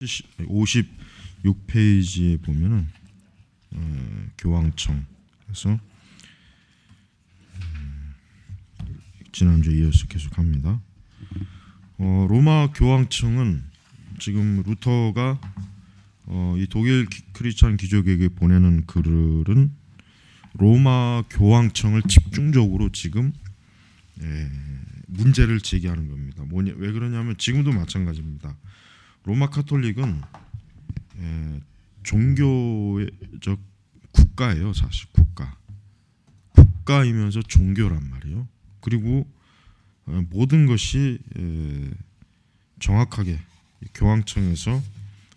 56페이지에 보면은 교황청에서 지난주에 이어서 계속합니다. 로마 교황청은 지금 루터가 이 독일 크리스찬 귀족에게 보내는 글은 로마 교황청을 집중적으로 지금 문제를 제기하는 겁니다. 왜 그러냐면 지금도 마찬가지입니다. 로마 카톨릭은 종교적 국가예요. 사실 국가이면서 종교란 말이에요. 그리고 모든 것이 정확하게 교황청에서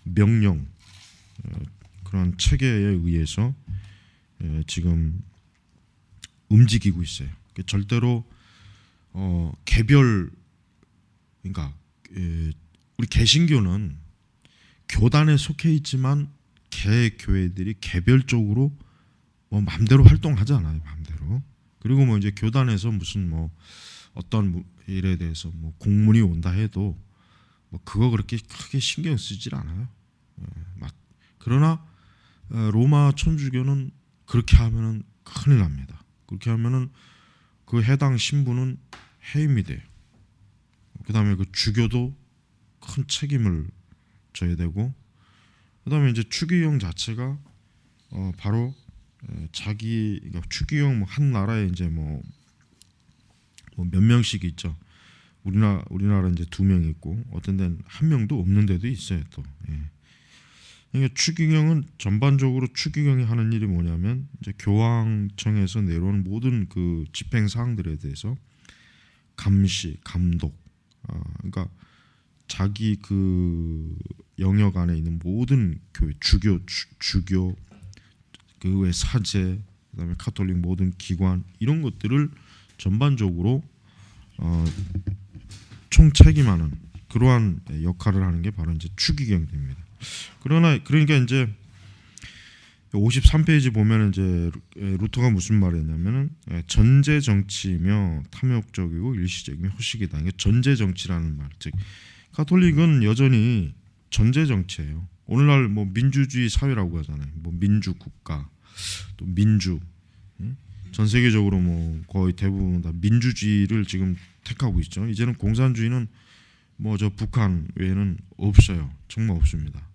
명령 그런 체계에 의해서 지금 움직이고 있어요. 절대로 개별 그러니까 우리 개신교는 교단에 속해 있지만 개 교회들이 개별적으로 마음대로 활동하지 않아요. 마음대로. 그리고 이제 교단에서 무슨 어떤 일에 대해서 공문이 온다 해도 그거 그렇게 크게 신경 쓰질 않아요. 그러나 로마 천주교는 그렇게 하면은 큰일 납니다. 그렇게 하면은 그 해당 신부는 해임이 돼요. 그다음에 그 주교도 큰 책임을 져야 되고, 그다음에 이제 추기경 자체가 바로 그러니까 추기경 한 나라에 이제 몇 명씩 있죠. 우리나라 이제 2명 있고 어떤 데는 1명도 없는 데도 있어요 또. 그러니까 추기경은 전반적으로 추기경이 하는 일이 뭐냐면 이제 교황청에서 내려오는 모든 그 집행 사항들에 대해서 감시, 감독, 그러니까 자기 그 영역 안에 있는 모든 교회, 주교, 그 외 사제, 그다음에 카톨릭 모든 기관 이런 것들을 전반적으로 총책임하는 그러한 역할을 하는 게 바로 이제 추기경입니다. 그러니까 이제 53페이지 보면 이제 루터가 무슨 말했냐면은 전제 정치며 탐욕적이고 일시적이며 허식이다. 이게 전제 정치라는 말, 즉 카톨릭은 여전히 전제 정치예요. 오늘날 민주주의 사회라고 하잖아요. 민주 국가, 또 민주. 전 세계적으로 거의 대부분 다 민주주의를 지금 택하고 있죠. 이제는 공산주의는 저 북한 외에는 없어요. 정말 없습니다.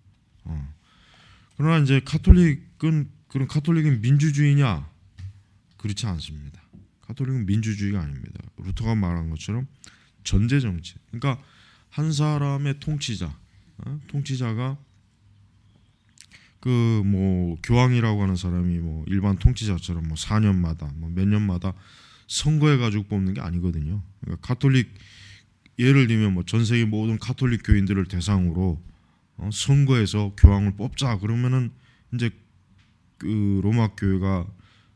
그러나 이제 카톨릭은 민주주의냐? 그렇지 않습니다. 카톨릭은 민주주의가 아닙니다. 루터가 말한 것처럼 전제 정치. 그러니까 한 사람의 통치자가 교황이라고 하는 사람이 일반 통치자처럼 4년마다 몇 년마다 선거해 가지고 뽑는 게 아니거든요. 그러니까 카톨릭 예를 들면 전 세계 모든 카톨릭 교인들을 대상으로 선거해서 교황을 뽑자 그러면은 이제 그 로마 교회가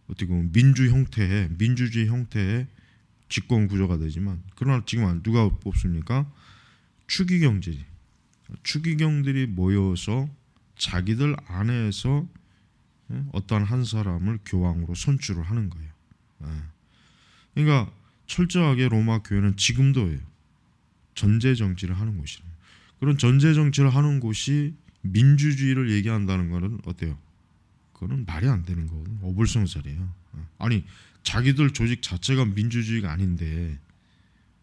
어떻게 보면 민주주의 형태의 집권 구조가 되지만, 그러나 지금 누가 뽑습니까? 추기경들이 모여서 자기들 안에서 어떠한 한 사람을 교황으로 선출을 하는 거예요. 그러니까 철저하게 로마 교회는 지금도 전제 정치를 하는 곳이에요. 그런 전제 정치를 하는 곳이 민주주의를 얘기한다는 것은 어때요? 그거는 말이 안 되는 거거든요. 어불성설이에요. 아니 자기들 조직 자체가 민주주의가 아닌데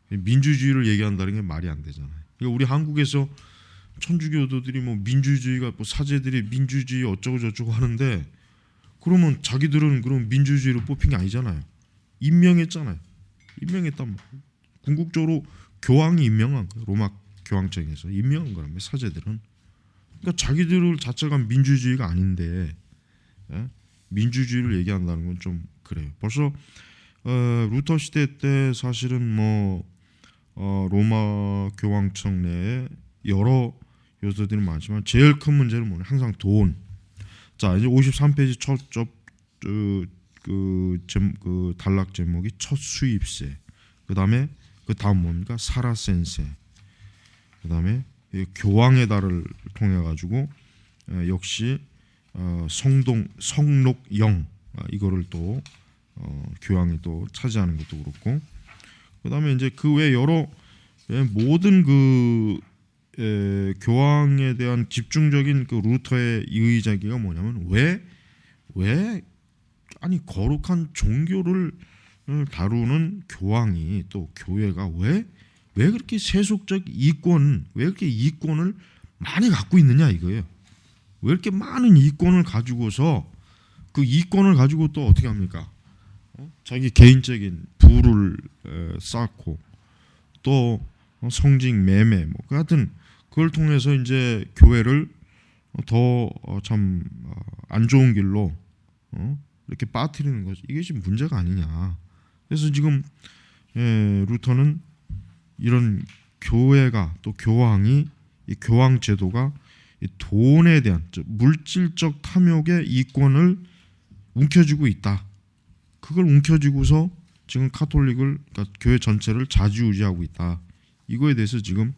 민주주의를 얘기한다는 게 말이 안 되잖아요. 그러니까 우리 한국에서 천주교도들이 민주주의가 사제들이 민주주의 어쩌고 저쩌고 하는데, 그러면 자기들은 그럼 민주주의를 뽑힌 게 아니잖아요. 임명했잖아요. 임명했단 말이에요. 궁극적으로 교황이 임명한 거예요. 로마 교황청에서 임명한 거라면 사제들은. 그러니까 자기들 자체가 민주주의가 아닌데 민주주의를 얘기한다는 건 좀 그래요. 벌써 루터 시대 때 사실은 로마 교황청 내에 여러 요소들이 많지만 제일 큰 문제는 뭐냐? 항상 돈. 자, 이제 53페이지 그 단락 제목이 첫 수입세. 그다음에 그 다음 뭡니까? 사라센세. 그다음에 교황의 달을 통해 가지고 역시 성록영 이거를 또 교황이 또 차지하는 것도 그렇고, 그다음에 이제 그 외 여러 모든 그 교황에 대한 집중적인 그 루터의 이의제기가 뭐냐면 왜 아니 거룩한 종교를 다루는 교황이 또 교회가 왜 그렇게 세속적 이권 왜 그렇게 이권을 많이 갖고 있느냐 이거예요. 왜 이렇게 많은 이권을 가지고서 그 이권을 가지고 또 어떻게 합니까? 자기 개인적인 부를 쌓고 또 성직 매매 뭐 하여튼 그걸 통해서 이제 교회를 더 참 안 좋은 길로 이렇게 빠뜨리는 거죠. 이것이 문제가 아니냐. 그래서 지금 루터는 이런 교회가 또 교황이 이 교황 제도가 이 돈에 대한 물질적 탐욕의 이권을 움켜쥐고 있다. 그걸 움켜쥐고서 지금 카톨릭을 그러니까 교회 전체를 좌지우지하고 있다. 이거에 대해서 지금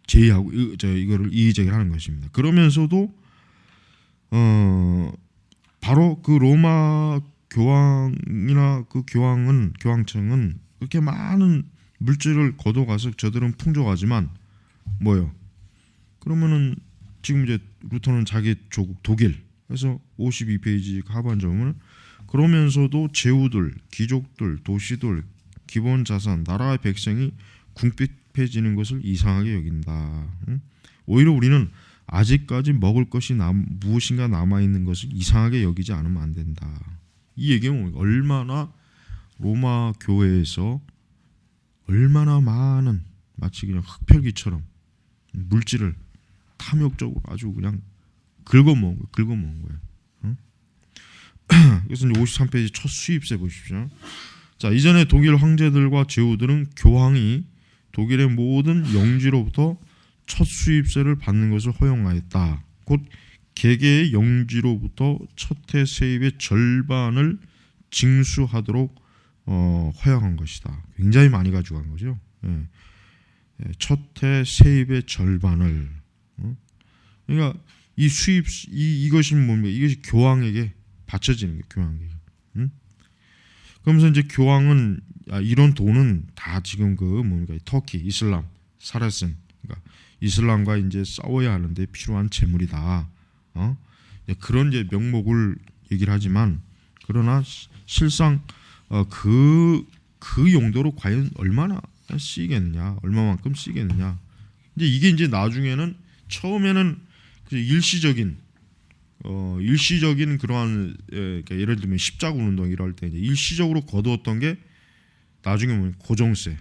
제의하고 이거를 이의제기를 하는 것입니다. 그러면서도 바로 그 로마 교황이나 그 교황청은 그렇게 많은 물질을 걷어가서 저들은 풍족하지만 뭐요? 그러면은 지금 이제 루터는 자기 조국 독일 그래서 52페이지 하반점을 그러면서도 제후들, 귀족들, 도시들, 기본 자산, 나라의 백성이 궁핍해지는 것을 이상하게 여긴다. 오히려 우리는 아직까지 먹을 것이 무엇인가 남아 있는 것을 이상하게 여기지 않으면 안 된다. 이 얘기는 얼마나 로마 교회에서 얼마나 많은 마치 그냥 흡혈귀처럼 물질을 탐욕적으로 아주 그냥 긁어먹은 거예요. 그래서 53페이지 첫 수입세 보십시오. 자, 이전에 독일 황제들과 제후들은 교황이 독일의 모든 영지로부터 첫 수입세를 받는 것을 허용하였다. 곧 개개의 영지로부터 첫해 세입의 절반을 징수하도록 허용한 것이다. 굉장히 많이 가져간 거죠. 첫해 세입의 절반을. 그러니까 이 수입 이것이 뭡니까? 이것이 교황에게 바쳐지는 거예요. 교황에게. 그러면서 이제 교황은 이런 돈은 다 지금 그 뭡니까? 터키, 이슬람, 사라슨, 그러니까 이슬람과 이제 싸워야 하는데 필요한 재물이다. 그런 이제 명목을 얘기를 하지만 그러나 실상 그 용도로 과연 얼마나 쓰이겠느냐, 얼마만큼 쓰이겠느냐. 이제 이게 이제 나중에는 처음에는 일시적인 그러한 그러니까 예를 들면 십자군 운동 이럴 때 이제 일시적으로 거두었던 게 나중에 보면 고정세,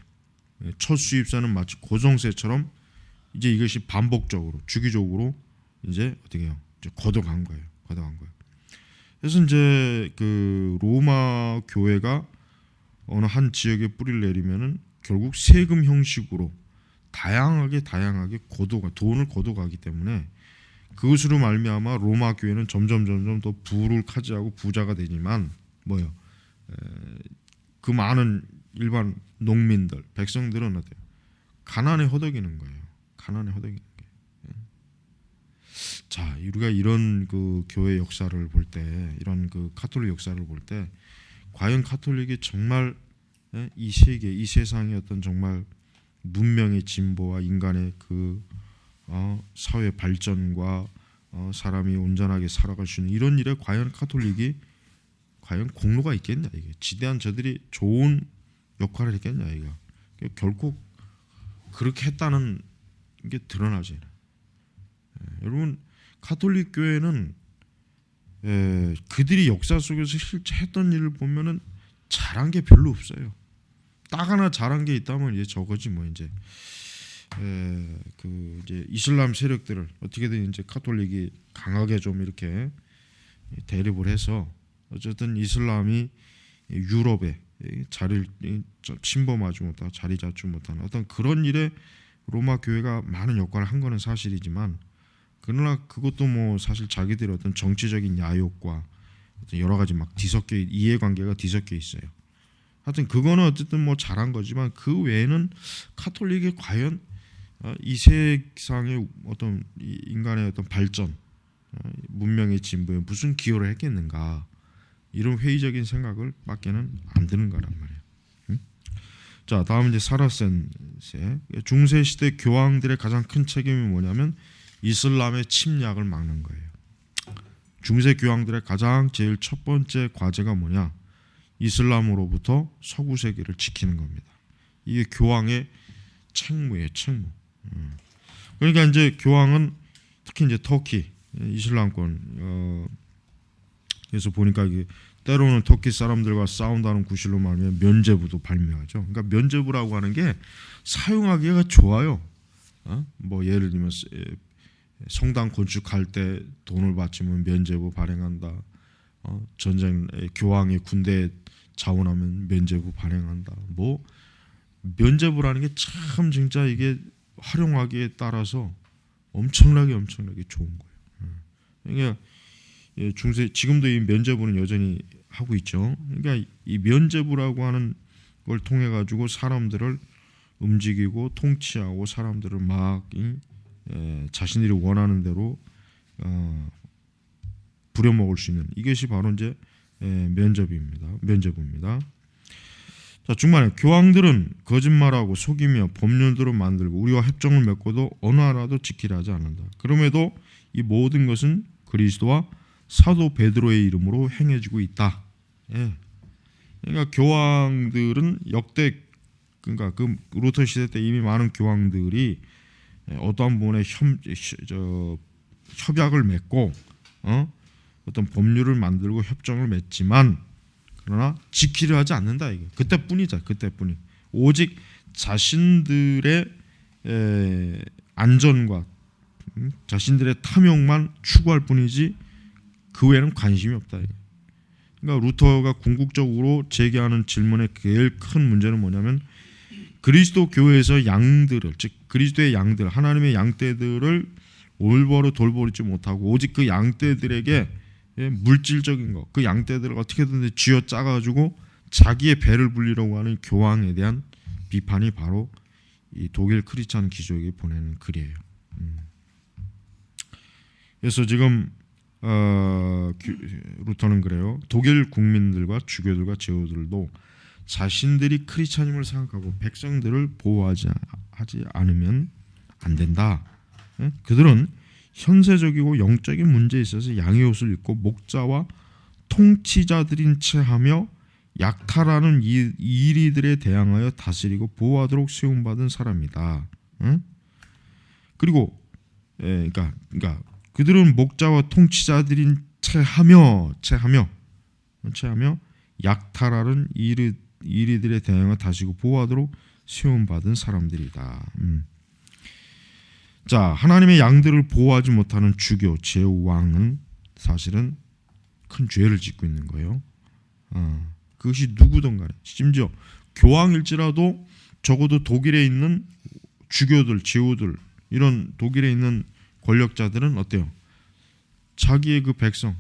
첫 수입세는 마치 고정세처럼 이제 이것이 반복적으로 주기적으로 이제 어떻게 해요? 이제 걷어간 거예요. 그래서 이제 그 로마 교회가 어느 한 지역에 뿌리를 내리면은 결국 세금 형식으로 다양하게 돈을 걷어가기 때문에 그것으로 말미암아 로마 교회는 점점 더 부를 차지하고 부자가 되지만 뭐요? 그 많은 일반 농민들, 백성들은 어때요? 가난에 허덕이는 거예요. 자, 우리가 이런 그 교회 역사를 볼 때, 이런 그 카톨릭 역사를 볼 때, 과연 카톨릭이 정말 이 세계, 이 세상의 어떤 정말 문명의 진보와 인간의 그 사회 발전과 사람이 온전하게 살아갈 수 있는 이런 일에 과연 카톨릭이 과연 공로가 있겠냐 이게 지대한 저들이 좋은 역할을 했겠냐 이거 결코 그렇게 했다는 게 드러나지. 여러분 카톨릭 교회는 그들이 역사 속에서 실제 했던 일을 보면은 잘한 게 별로 없어요. 딱 하나 잘한 게 있다면 이제 저거지 뭐 이제 그 이제 이슬람 세력들을 어떻게든 이제 카톨릭이 강하게 좀 이렇게 대립을 해서 어쨌든 이슬람이 유럽에 자리를 침범하지 못하고 자리 잡지 못하는 어떤 그런 일에 로마 교회가 많은 역할을 한 거는 사실이지만 그러나 그것도 뭐 사실 자기들의 어떤 정치적인 야욕과 어떤 여러 가지 막 뒤섞여 이해관계가 뒤섞여 있어요. 하여튼 그거는 어쨌든 뭐 잘한 거지만 그 외에는 카톨릭이 과연 이 세상의 어떤 인간의 어떤 발전, 문명의 진보에 무슨 기여를 했겠는가 이런 회의적인 생각을 밖에는 안 드는 거란 말이에요. 자, 다음 이제 사라센세. 중세 시대 교황들의 가장 큰 책임이 뭐냐면 이슬람의 침략을 막는 거예요. 중세 교황들의 가장 제일 첫 번째 과제가 뭐냐? 이슬람으로부터 서구 세계를 지키는 겁니다. 이게 교황의 책무예요, 책무. 그러니까 이제 교황은 특히 이제 터키 이슬람권 그래서 보니까 이게 때로는 터키 사람들과 싸운다는 구실로 말하면 면죄부도 발명하죠. 그러니까 면죄부라고 하는 게 사용하기가 좋아요. 뭐 예를 들면 성당 건축할 때 돈을 바치면 면죄부 발행한다. 전쟁 교황이 군대 자원하면 면죄부 발행한다. 뭐 면죄부라는 게 참 진짜 이게 활용하기에 따라서 엄청나게 좋은 거예요. 그러니까 중세 지금도 이 면죄부는 여전히 하고 있죠. 그러니까 이 면죄부라고 하는 걸 통해 가지고 사람들을 움직이고 통치하고 사람들을 막 자신들이 원하는 대로 부려먹을 수 있는 이것이 바로 이제 면죄부입니다. 자, 중간에 교황들은 거짓말하고 속이며 법률들을 만들고 우리와 협정을 맺고도 어느 하나도 지키려 하지 않는다. 그럼에도 이 모든 것은 그리스도와 사도 베드로의 이름으로 행해지고 있다. 예. 그러니까 교황들은 역대 그러니까 그 루터 시대 때 이미 많은 교황들이 어떠한 부분에 협약을 맺고 어떤 법률을 만들고 협정을 맺지만 그러나 지키려 하지 않는다 이게 그때뿐이죠. 그때뿐이 오직 자신들의 안전과 자신들의 탐욕만 추구할 뿐이지 그 외에는 관심이 없다. 그러니까 루터가 궁극적으로 제기하는 질문의 제일 큰 문제는 뭐냐면 그리스도 교회에서 양들을 즉 그리스도의 양들 하나님의 양떼들을 올바로 돌보지 못하고 오직 그 양떼들에게 물질적인 것, 그 양떼들을 어떻게든 쥐어 짜가지고 자기의 배를 불리려고 하는 교황에 대한 비판이 바로 이 독일 크리스찬 기족이 보내는 글이에요. 그래서 지금 루터는 그래요. 독일 국민들과 주교들과 제후들도 자신들이 크리스찬임을 생각하고 백성들을 보호하지 않으면 안 된다. 그들은 현세적이고 영적인 문제에 있어서 양의 옷을 입고 목자와 통치자들인 채 하며 약탈하는 이리들에 대항하여 다스리고 보호하도록 세움받은 사람이다. 그리고 그러니까 그들은 목자와 통치자들인 채 하며 약탈하는 이리들에 대항하여 다스리고 보호하도록 세움받은 사람들이다. 자, 하나님의 양들을 보호하지 못하는 주교 제왕은 사실은 큰 죄를 짓고 있는 거예요. 그것이 누구든 간에 심지어 교황일지라도 적어도 독일에 있는 주교들, 제후들 이런 독일에 있는 권력자들은 어때요? 자기의 그 백성,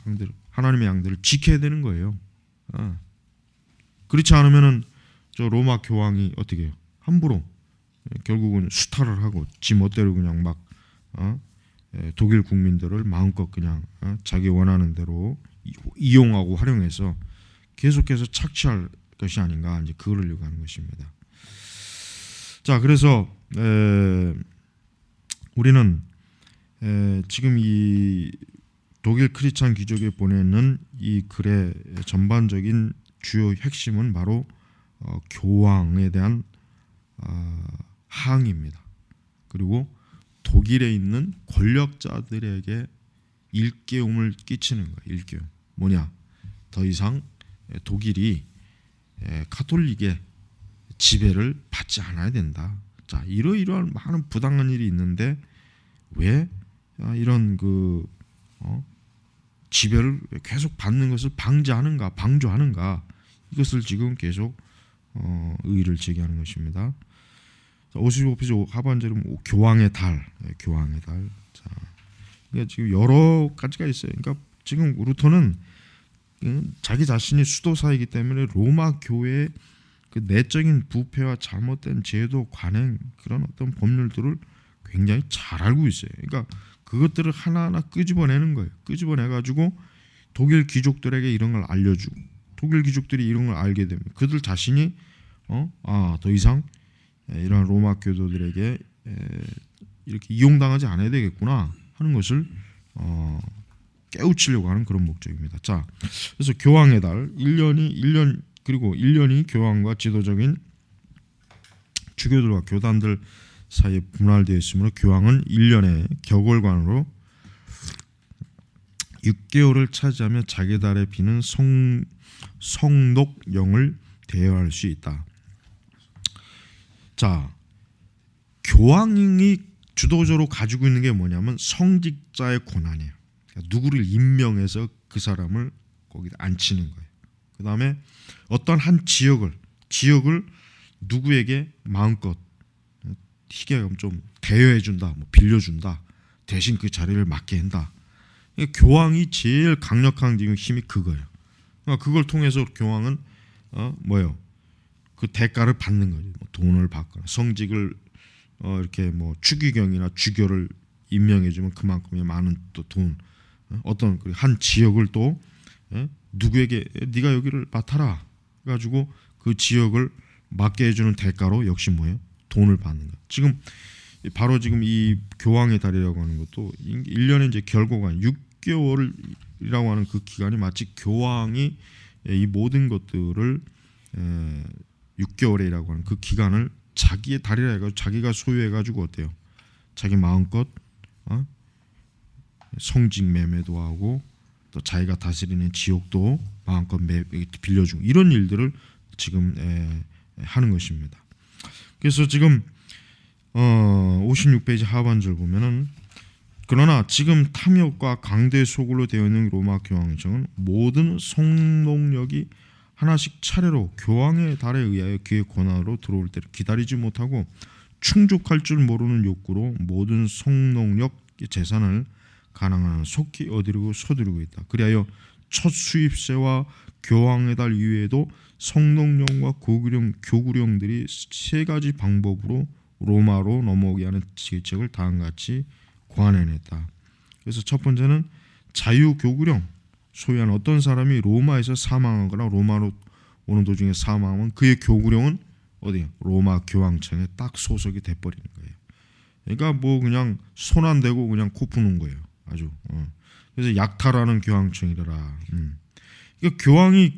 양들, 하나님의 양들을 지켜야 되는 거예요. 그렇지 않으면은 저 로마 교황이 어떻게 해요? 함부로 결국은 수탈을 하고 지 멋대로 그냥 막 독일 국민들을 마음껏 그냥 자기 원하는 대로 이용하고 활용해서 계속해서 착취할 것이 아닌가 이제 그러려고 하는 것입니다. 자, 그래서 우리는 지금 이 독일 크리스찬 귀족에 보내는 이 글의 전반적인 주요 핵심은 바로 교황에 대한 항의입니다. 그리고 독일에 있는 권력자들에게 일깨움을 끼치는 거예요. 일깨움. 뭐냐? 더 이상 독일이 가톨릭의 지배를 받지 않아야 된다. 자, 이러이러한 많은 부당한 일이 있는데 왜 이런 지배를 계속 받는 것을 방조하는가? 이것을 지금 계속 의의를 제기하는 것입니다. 55페이지 하반절은 교황의 달. 자, 그러니까 지금 여러 가지가 있어요. 그러니까 지금 루터는 자기 자신이 수도사이기 때문에 로마 교회의 그 내적인 부패와 잘못된 제도 관행 그런 어떤 법률들을 굉장히 잘 알고 있어요. 그러니까 그것들을 하나하나 끄집어내는 거예요. 끄집어내가지고 독일 귀족들에게 이런 걸 알려주고 독일 귀족들이 이런 걸 알게 되면 그들 자신이 더 이상 이런 로마 교도들에게 이렇게 이용당하지 않아야 되겠구나 하는 것을 깨우치려고 하는 그런 목적입니다. 자, 그래서 교황의 달 1년 그리고 1년이 교황과 지도적인 주교들과 교단들 사이에 분할되어 있으므로 교황은 1년의 격월관으로 6개월을 차지하며 자기 달에 비는 성록령을 대여할 수 있다. 자, 교황이 주도적으로 가지고 있는 게 뭐냐면 성직자의 권한이에요. 그러니까 누구를 임명해서 그 사람을 거기다 앉히는 거예요. 그 다음에 어떤 한 지역을 누구에게 마음껏 희귀하면 좀 대여해준다, 뭐 빌려준다, 대신 그 자리를 맡게 한다. 교황이 제일 강력한 힘이 그거예요. 그러니까 그걸 통해서 교황은 그 대가를 받는 거죠. 뭐 돈을 받거나 성직을 이렇게 뭐 추기경이나 주교를 임명해주면 그만큼의 많은 또 돈, 어떤 한 지역을 또 누구에게 네가 여기를 맡아라 가지고 그 지역을 맡게 해주는 대가로 역시 뭐예요? 돈을 받는 거예요. 지금 바로 지금 이 교황의 달이라고 하는 것도 1년의 이제 결고간 6개월이라고 하는 그 기간이 마치 교황이 이 모든 것들을 6개월이라고 하는 그 기간을 자기의 달이라 해가지고 자기가 소유해가지고 어때요? 자기 마음껏 성직 매매도 하고 또 자기가 다스리는 지역도 마음껏 빌려주고 이런 일들을 지금 하는 것입니다. 그래서 지금 56페이지 하반절 보면은 그러나 지금 탐욕과 강대 소굴로 되어 있는 로마 교황청은 모든 성록력이 하나씩 차례로 교황의 달에 의하여 그의 권한으로 들어올 때를 기다리지 못하고 충족할 줄 모르는 욕구로 모든 성록력 재산을 가난한 속히 얻으려고 서두르고 있다. 그리하여 첫 수입세와 교황의 달 이외에도 성록령과 교구령들이 세 가지 방법으로 로마로 넘어오게 하는 계책을 다음같이 관해냈다. 그래서 첫 번째는 자유교구령, 소위 한 어떤 사람이 로마에서 사망하거나 로마로 오는 도중에 사망하면 그의 교구령은 어디요? 로마 교황청에 딱 소속이 돼버리는 거예요. 그러니까 뭐 그냥 손 안 대고 그냥 코 푸는 거예요. 아주. 그래서 약탈하는 교황청이더라. 그러니까 교황이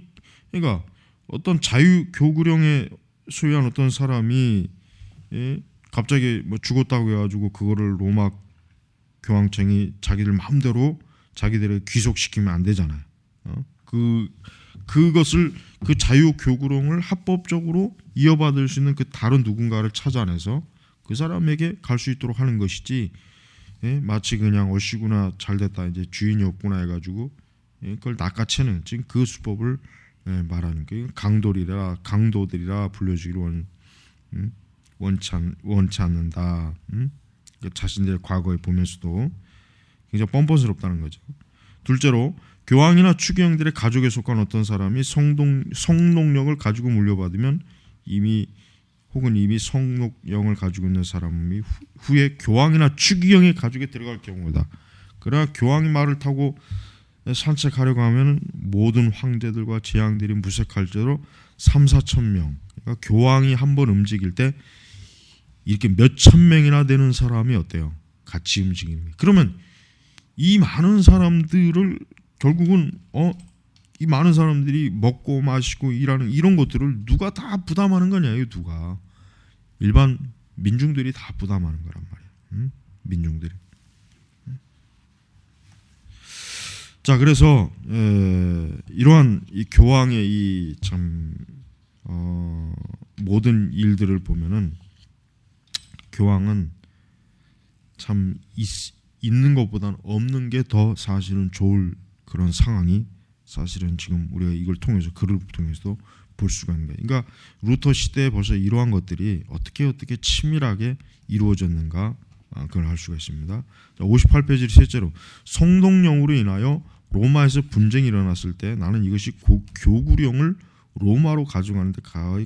그러니까 어떤 자유교구령에 소유한 어떤 사람이 갑자기 뭐 죽었다고 해가지고 그거를 로마 교황청이 자기들 마음대로 자기들을 귀속시키면 안 되잖아요. 그것을 그 자유교구령을 합법적으로 이어받을 수 있는 그 다른 누군가를 찾아내서 그 사람에게 갈 수 있도록 하는 것이지 마치 그냥 어시구나 잘됐다 이제 주인이 없구나 해가지고 그걸 낚아채는 지금 그 수법을 말하는 거예요. 강도들이라 불려주기로 원치 않는다. 자신들의 과거에 보면서도 굉장히 뻔뻔스럽다는 거죠. 둘째로 교황이나 추기경들의 가족에 속한 어떤 사람이 성록령을 가지고 물려받으면 이미 성록령을 가지고 있는 사람이 후에 교황이나 추기경의 가족에 들어갈 경우다. 그러나 교황이 말을 타고 산책하려고 하면 모든 황제들과 재앙들이 무색할 정도로 3,4천 명. 그러니까 교황이 한번 움직일 때 이렇게 몇천 명이나 되는 사람이 어때요? 같이 움직이는 거예요. 그러면 이 많은 사람들을 결국은 이 많은 사람들이 먹고 마시고 일하는 이런 것들을 누가 다 부담하는 거냐요? 누가 일반 민중들이 다 부담하는 거란 말이에요. 민중들이. 자, 그래서 이러한 이 교황의 이 참 모든 일들을 보면은 교황은 참 있는 것보다는 없는 게 더 사실은 좋을 그런 상황이 사실은 지금 우리가 이걸 통해서 글을 통해서도 볼 수가 있는 거예요. 그러니까 루터 시대에 벌써 이러한 것들이 어떻게 치밀하게 이루어졌는가 그걸 알 수가 있습니다. 58페이지 셋째로 성록령으로 인하여 로마에서 분쟁이 일어났을 때 나는 이것이 교구령을 로마로 가져가는데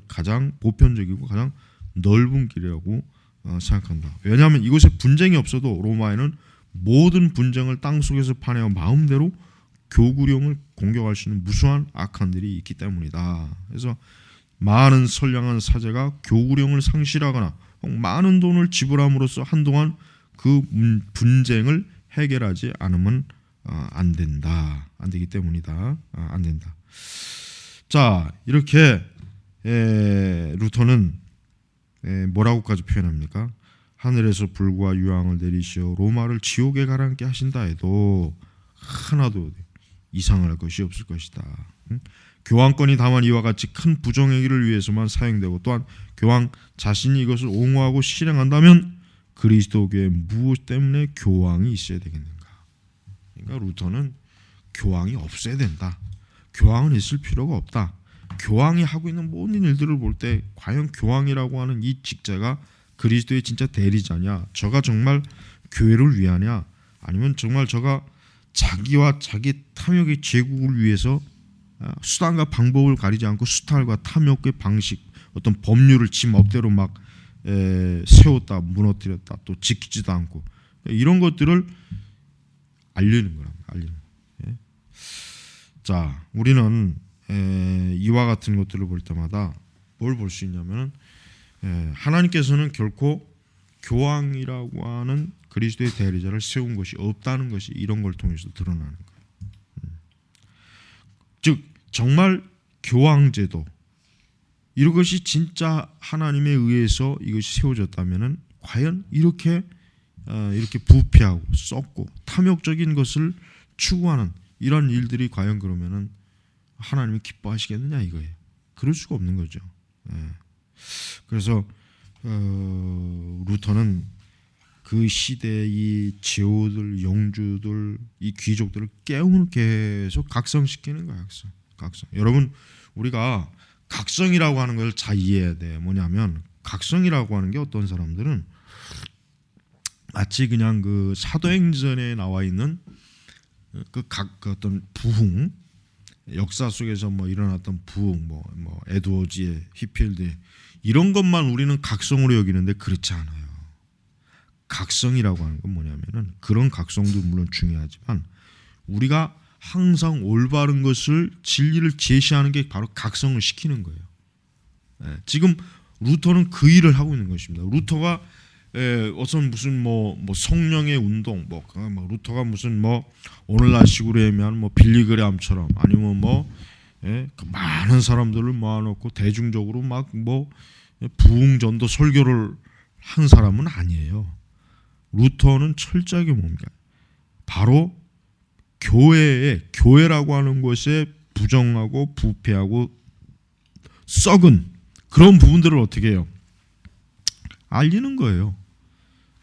가장 보편적이고 가장 넓은 길이라고 생각한다. 왜냐하면 이곳에 분쟁이 없어도 로마에는 모든 분쟁을 땅속에서 파내어 마음대로 교구령을 공격할 수 있는 무수한 악한들이 있기 때문이다. 그래서 많은 선량한 사제가 교구령을 상실하거나 많은 돈을 지불함으로써 한동안 그 분쟁을 해결하지 않으면 안 된다. 안 되기 때문이다. 안 된다. 자, 이렇게 루터는 뭐라고까지 표현합니까? 하늘에서 불과 유황을 내리시어 로마를 지옥에 가라앉게 하신다 해도 하나도 이상할 것이 없을 것이다. 교황권이 다만 이와 같이 큰 부정행위를 위해서만 사용되고 또한 교황 자신이 이것을 옹호하고 실행한다면 그리스도교에 무엇 때문에 교황이 있어야 되겠는가? 그러니까 루터는 교황이 없어야 된다. 교황은 있을 필요가 없다. 교황이 하고 있는 모든 일들을 볼 때 과연 교황이라고 하는 이 직제가 그리스도의 진짜 대리자냐? 저가 정말 교회를 위하냐? 아니면 정말 저가 자기와 자기 탐욕의 제국을 위해서 수단과 방법을 가리지 않고 수탈과 탐욕의 방식, 어떤 법률을 지 멋대로 막 세웠다, 무너뜨렸다, 또 지키지도 않고 이런 것들을 알리는 거랍니다. 알리는. 자, 우리는 이와 같은 것들을 볼 때마다 뭘 볼 수 있냐면은 하나님께서는 결코 교황이라고 하는 그리스도의 대리자를 세운 것이 없다는 것이 이런 걸 통해서 드러나는 거예요. 즉 정말 교황제도 이것이 진짜 하나님에 의해서 이것이 세워졌다면은 과연 이렇게 부패하고 썩고 탐욕적인 것을 추구하는 이런 일들이 과연 그러면은 하나님이 기뻐하시겠느냐 이거예요. 그럴 수가 없는 거죠. 그래서 루터는 그 시대의 이 제후들, 영주들, 이 귀족들을 깨우는 계속 각성시키는 거야. 각성. 여러분 우리가 각성이라고 하는 걸 잘 이해해야 돼. 뭐냐면 각성이라고 하는 게 어떤 사람들은 마치 그냥 그 사도행전에 나와 있는 그 어떤 부흥 역사 속에서 뭐 일어났던 부흥 뭐 에드워즈의 히필드 이런 것만 우리는 각성으로 여기는데 그렇지 않아요. 각성이라고 하는 건 뭐냐면은 그런 각성도 물론 중요하지만 우리가 항상 올바른 것을 진리를 제시하는 게 바로 각성을 시키는 거예요. 지금 루터는 그 일을 하고 있는 것입니다. 루터가 어떤 무슨 뭐 성령의 운동 루터가 무슨 오늘날식으로 하면 빌리그램처럼 아니면 그 많은 사람들을 모아놓고 대중적으로 부흥 전도 설교를 한 사람은 아니에요. 루터는 철저하게 뭡니까? 바로 교회라고 하는 것에 부정하고 부패하고 썩은 그런 부분들을 어떻게 해요? 알리는 거예요.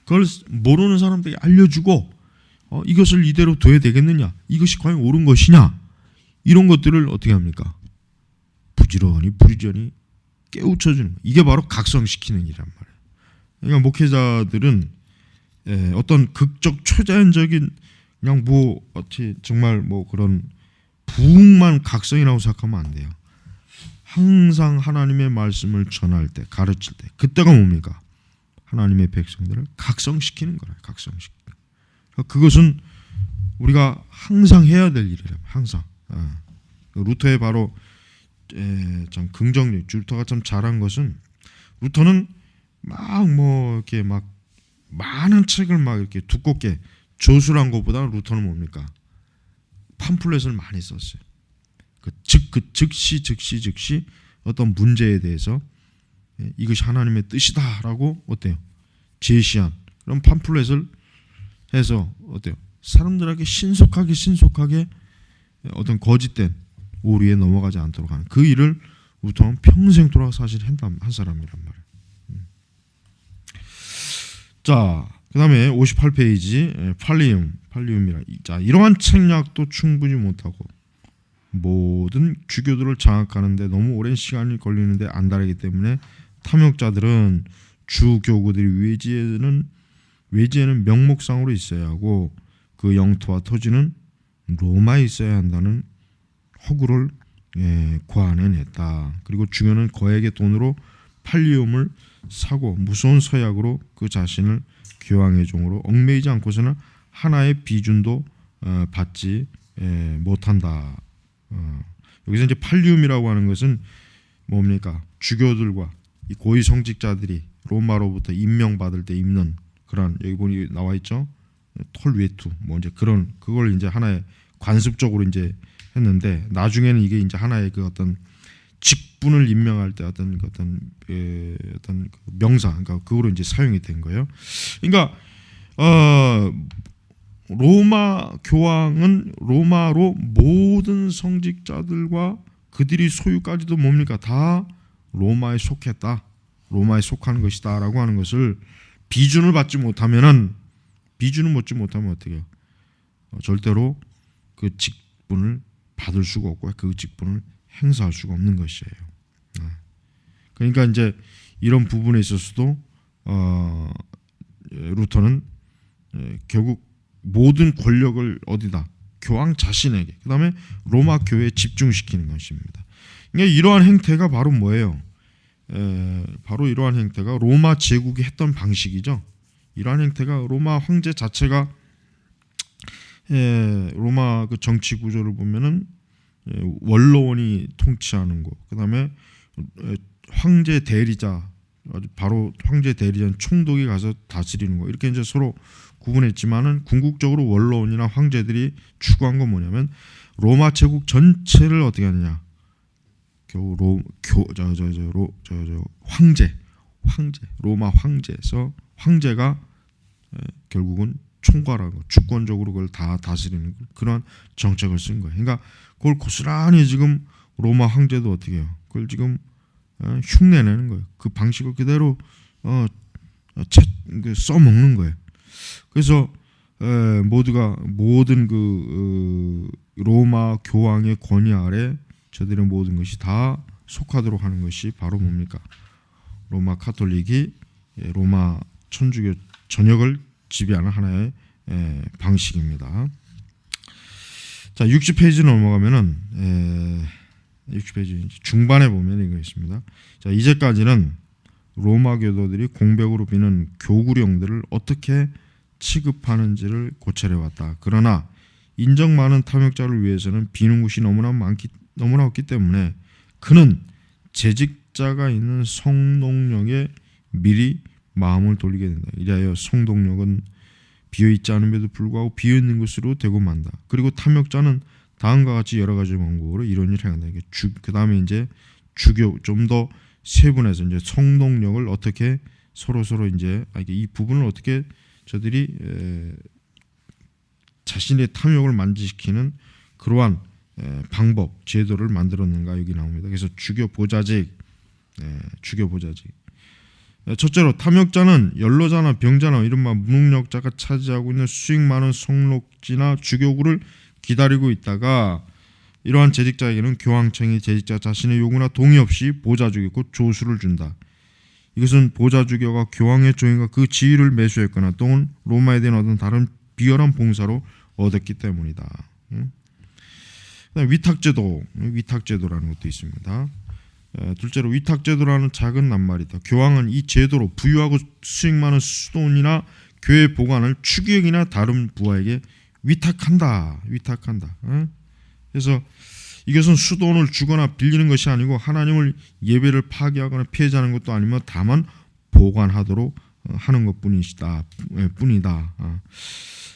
그걸 모르는 사람들에게 알려주고 이것을 이대로 둬야 되겠느냐? 이것이 과연 옳은 것이냐? 이런 것들을 어떻게 합니까? 부지런히 깨우쳐주는 거예요. 이게 바로 각성시키는 일이란 말이에요. 그러니까 목회자들은 어떤 극적 초자연적인 그냥 정말 그런 부흥만 각성이라고 생각하면 안 돼요. 항상 하나님의 말씀을 전할 때, 가르칠 때, 그때가 뭡니까? 하나님의 백성들을 각성시키는 거예요. 각성시키는. 그것은 우리가 항상 해야 될 일이에요. 항상. 루터의 바로 참 긍정력, 루터가 참 잘한 것은 루터는 이렇게 많은 책을 이렇게 두껍게 조술한 것보다 루터는 뭡니까? 팜플렛을 많이 썼어요. 즉시 어떤 문제에 대해서 이것이 하나님의 뜻이다라고 어때요? 제시한 그런 팜플렛을 해서 어때요? 사람들에게 신속하게 어떤 거짓된 오류에 넘어가지 않도록 하는 그 일을 루터는 평생 돌아 사실 한 사람이란 말이에요. 자, 그다음에 58페이지 팔리움이라. 자, 이러한 책략도 충분히 못하고 모든 주교들을 장악하는데 너무 오랜 시간이 걸리는데 안달하기 때문에 탐욕자들은 주교구들이 외지에는 명목상으로 있어야 하고 그 영토와 토지는 로마에 있어야 한다는 허구를 고안해냈다. 그리고 주교는 거액의 돈으로 팔리움을 사고 무서운 서약으로 그 자신을 교황의 종으로 얽매이지 않고서는 하나의 비준도 받지 못한다. 여기서 이제 팔리움이라고 하는 것은 뭡니까? 주교들과 이 고위 성직자들이 로마로부터 임명받을 때 입는 그런, 여기 보니 나와 있죠. 톨웨투 뭐 이제 그런 그걸 이제 하나의 관습적으로 이제 했는데, 나중에는 이게 이제 하나의 그 어떤 직분을 임명할 때 어떤 그 명사, 그러니까 그거로 이제 사용이 된 거예요. 그러니까 로마 교황은 로마로 모든 성직자들과 그들이 소유까지도 뭡니까? 다 로마에 속했다, 로마에 속하는 것이다라고 하는 것을 비준을 받지 못하면 어떻게 해요? 절대로 그 직분을 받을 수가 없고 그 직분을 행사할 수가 없는 것이에요. 그러니까 이제 이런 부분에 있어서도 루터는 결국 모든 권력을 어디다? 교황 자신에게, 그 다음에 로마 교회에 집중시키는 것입니다. 그러니까 이러한 행태가 바로 뭐예요? 바로 이러한 행태가 로마 제국이 했던 방식이죠. 이러한 행태가 로마 황제 자체가 로마 그 정치 구조를 보면은 원로원이 통치하는 거, 그 다음에 황제 대리자, 바로 황제 대리자는 총독이 가서 다스리는 거, 이렇게 이제 서로 구분했지만은 궁극적으로 원로원이나 황제들이 추구한 건 뭐냐면 로마 제국 전체를 어떻게 하느냐, 겨우 황제 로마 황제에서 황제가 결국은 총괄하고 주권적으로 그걸 다 다스리는 그런 정책을 쓴 거예요. 그러니까 그걸 고스란히 지금 로마 황제도 어떻게 해요? 그걸 지금 흉내내는 거예요. 그 방식을 그대로 써먹는 거예요. 그래서 모든 그 로마 교황의 권위 아래 저들의 모든 것이 다 속하도록 하는 것이 바로 뭡니까? 로마 카톨릭이 로마 천주교 전역을 지배하는 하나의 방식입니다. 자, 60페이지 넘어가면은 60페이지 중반에 보면 이거 있습니다. 자, 이제까지는 로마 교도들이 공백으로 비는 교구령들을 어떻게 취급하는지를 고찰해 왔다. 그러나 인정 많은 탐욕자를 위해서는 비는 곳이 너무나 없기 때문에 그는 재직자가 있는 성동력에 미리 마음을 돌리게 된다. 이래하여 성동력은 비어있지 않음에도 불구하고 비어있는 것으로 되고 만다. 그리고 탐욕자는 다음과 같이 여러 가지 방법으로 이런 일을 행한다. 그 다음에 이제 주교 좀 더 세분해서 이제 성동력을 어떻게 서로 이제 이 부분을 어떻게 저들이 자신의 탐욕을 만지시키는 그러한 방법, 제도를 만들었는가 여기 나옵니다. 그래서 주교 보좌직. 첫째로 탐욕자는 연로자나 병자나 이른바 무능력자가 차지하고 있는 수익 많은 성록지나 주교구를 기다리고 있다가 이러한 재직자에게는 교황청이 재직자 자신의 요구나 동의 없이 보좌주기 곧 조수를 준다. 이것은 보좌주교가 교황의 종인과 그 지위를 매수했거나 또는 로마에 대한 어떤 다른 비열한 봉사로 얻었기 때문이다. 위탁제도라는 것도 있습니다. 둘째로 위탁제도라는 작은 낱말이다. 교황은 이 제도로 부유하고 수익 많은 수돈이나 교회 보관을 추기경이나 다른 부하에게 위탁한다. 그래서 이것은 수돈을 주거나 빌리는 것이 아니고 하나님을 예배를 파괴하거나 폐해하는 것도 아니며 다만 보관하도록 하는 것뿐이다.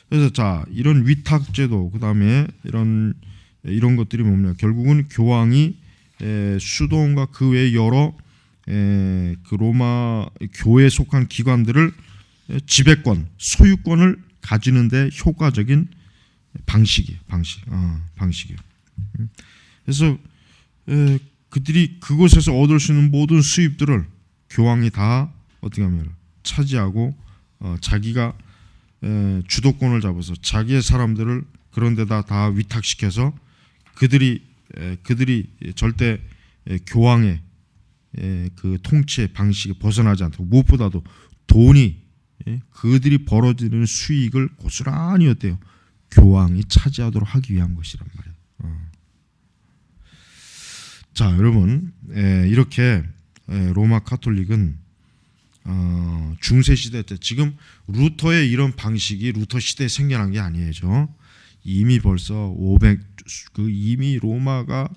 그래서 자, 이런 위탁제도, 그 다음에 이런 것들이 뭡니까? 결국은 교황이 수도원과 그 외 여러 그 로마 교회에 속한 기관들을 지배권, 소유권을 가지는데 효과적인 방식이에요. 그래서 그들이 그곳에서 얻을 수 있는 모든 수입들을 교황이 다 어떻게 하면 차지하고 자기가 주도권을 잡아서 자기의 사람들을 그런 데다 다 위탁시켜서 그들이 절대 교황의 그 통치의 방식에 벗어나지 않도록, 무엇보다도 돈이 그들이 벌어들이는 수익을 고스란히 어때요? 교황이 차지하도록 하기 위한 것이란 말이에요. 자, 여러분, 이렇게 로마 카톨릭은 중세 시대 때, 지금 루터의 이런 방식이 루터 시대에 생겨난 게 아니에요. 이미 벌써 이미 로마가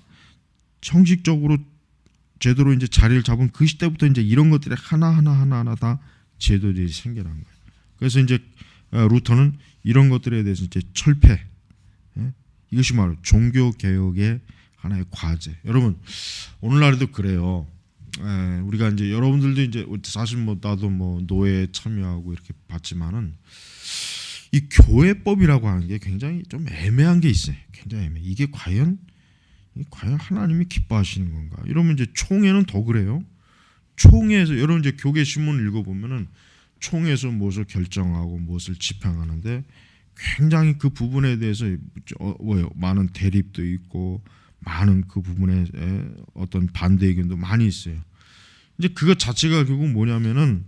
형식적으로 제대로 이제 자리를 잡은 그 시대부터 이제 이런 것들이 하나하나 다 제도들이 생겨난 거예요. 그래서 이제 루터는 이런 것들에 대해서 이제 철폐, 이것이 바로 종교 개혁의 하나의 과제. 여러분 오늘날에도 그래요. 우리가 이제 여러분들도 이제 사실 뭐 나도 뭐 노예에 참여하고 이렇게 봤지만은 이 교회법이라고 하는 게 굉장히 좀 애매한 게 있어요. 굉장히 애매. 이게 과연 하나님이 기뻐하시는 건가? 이러면 이제 총회는 더 그래요. 총회에서 여러분 이제 교계 신문을 읽어보면은 총회에서 무엇을 결정하고 무엇을 집행하는데 굉장히 그 부분에 대해서 많은 대립도 있고 많은 그 부분에 어떤 반대 의견도 많이 있어요. 이제 그것 자체가 결국 뭐냐면은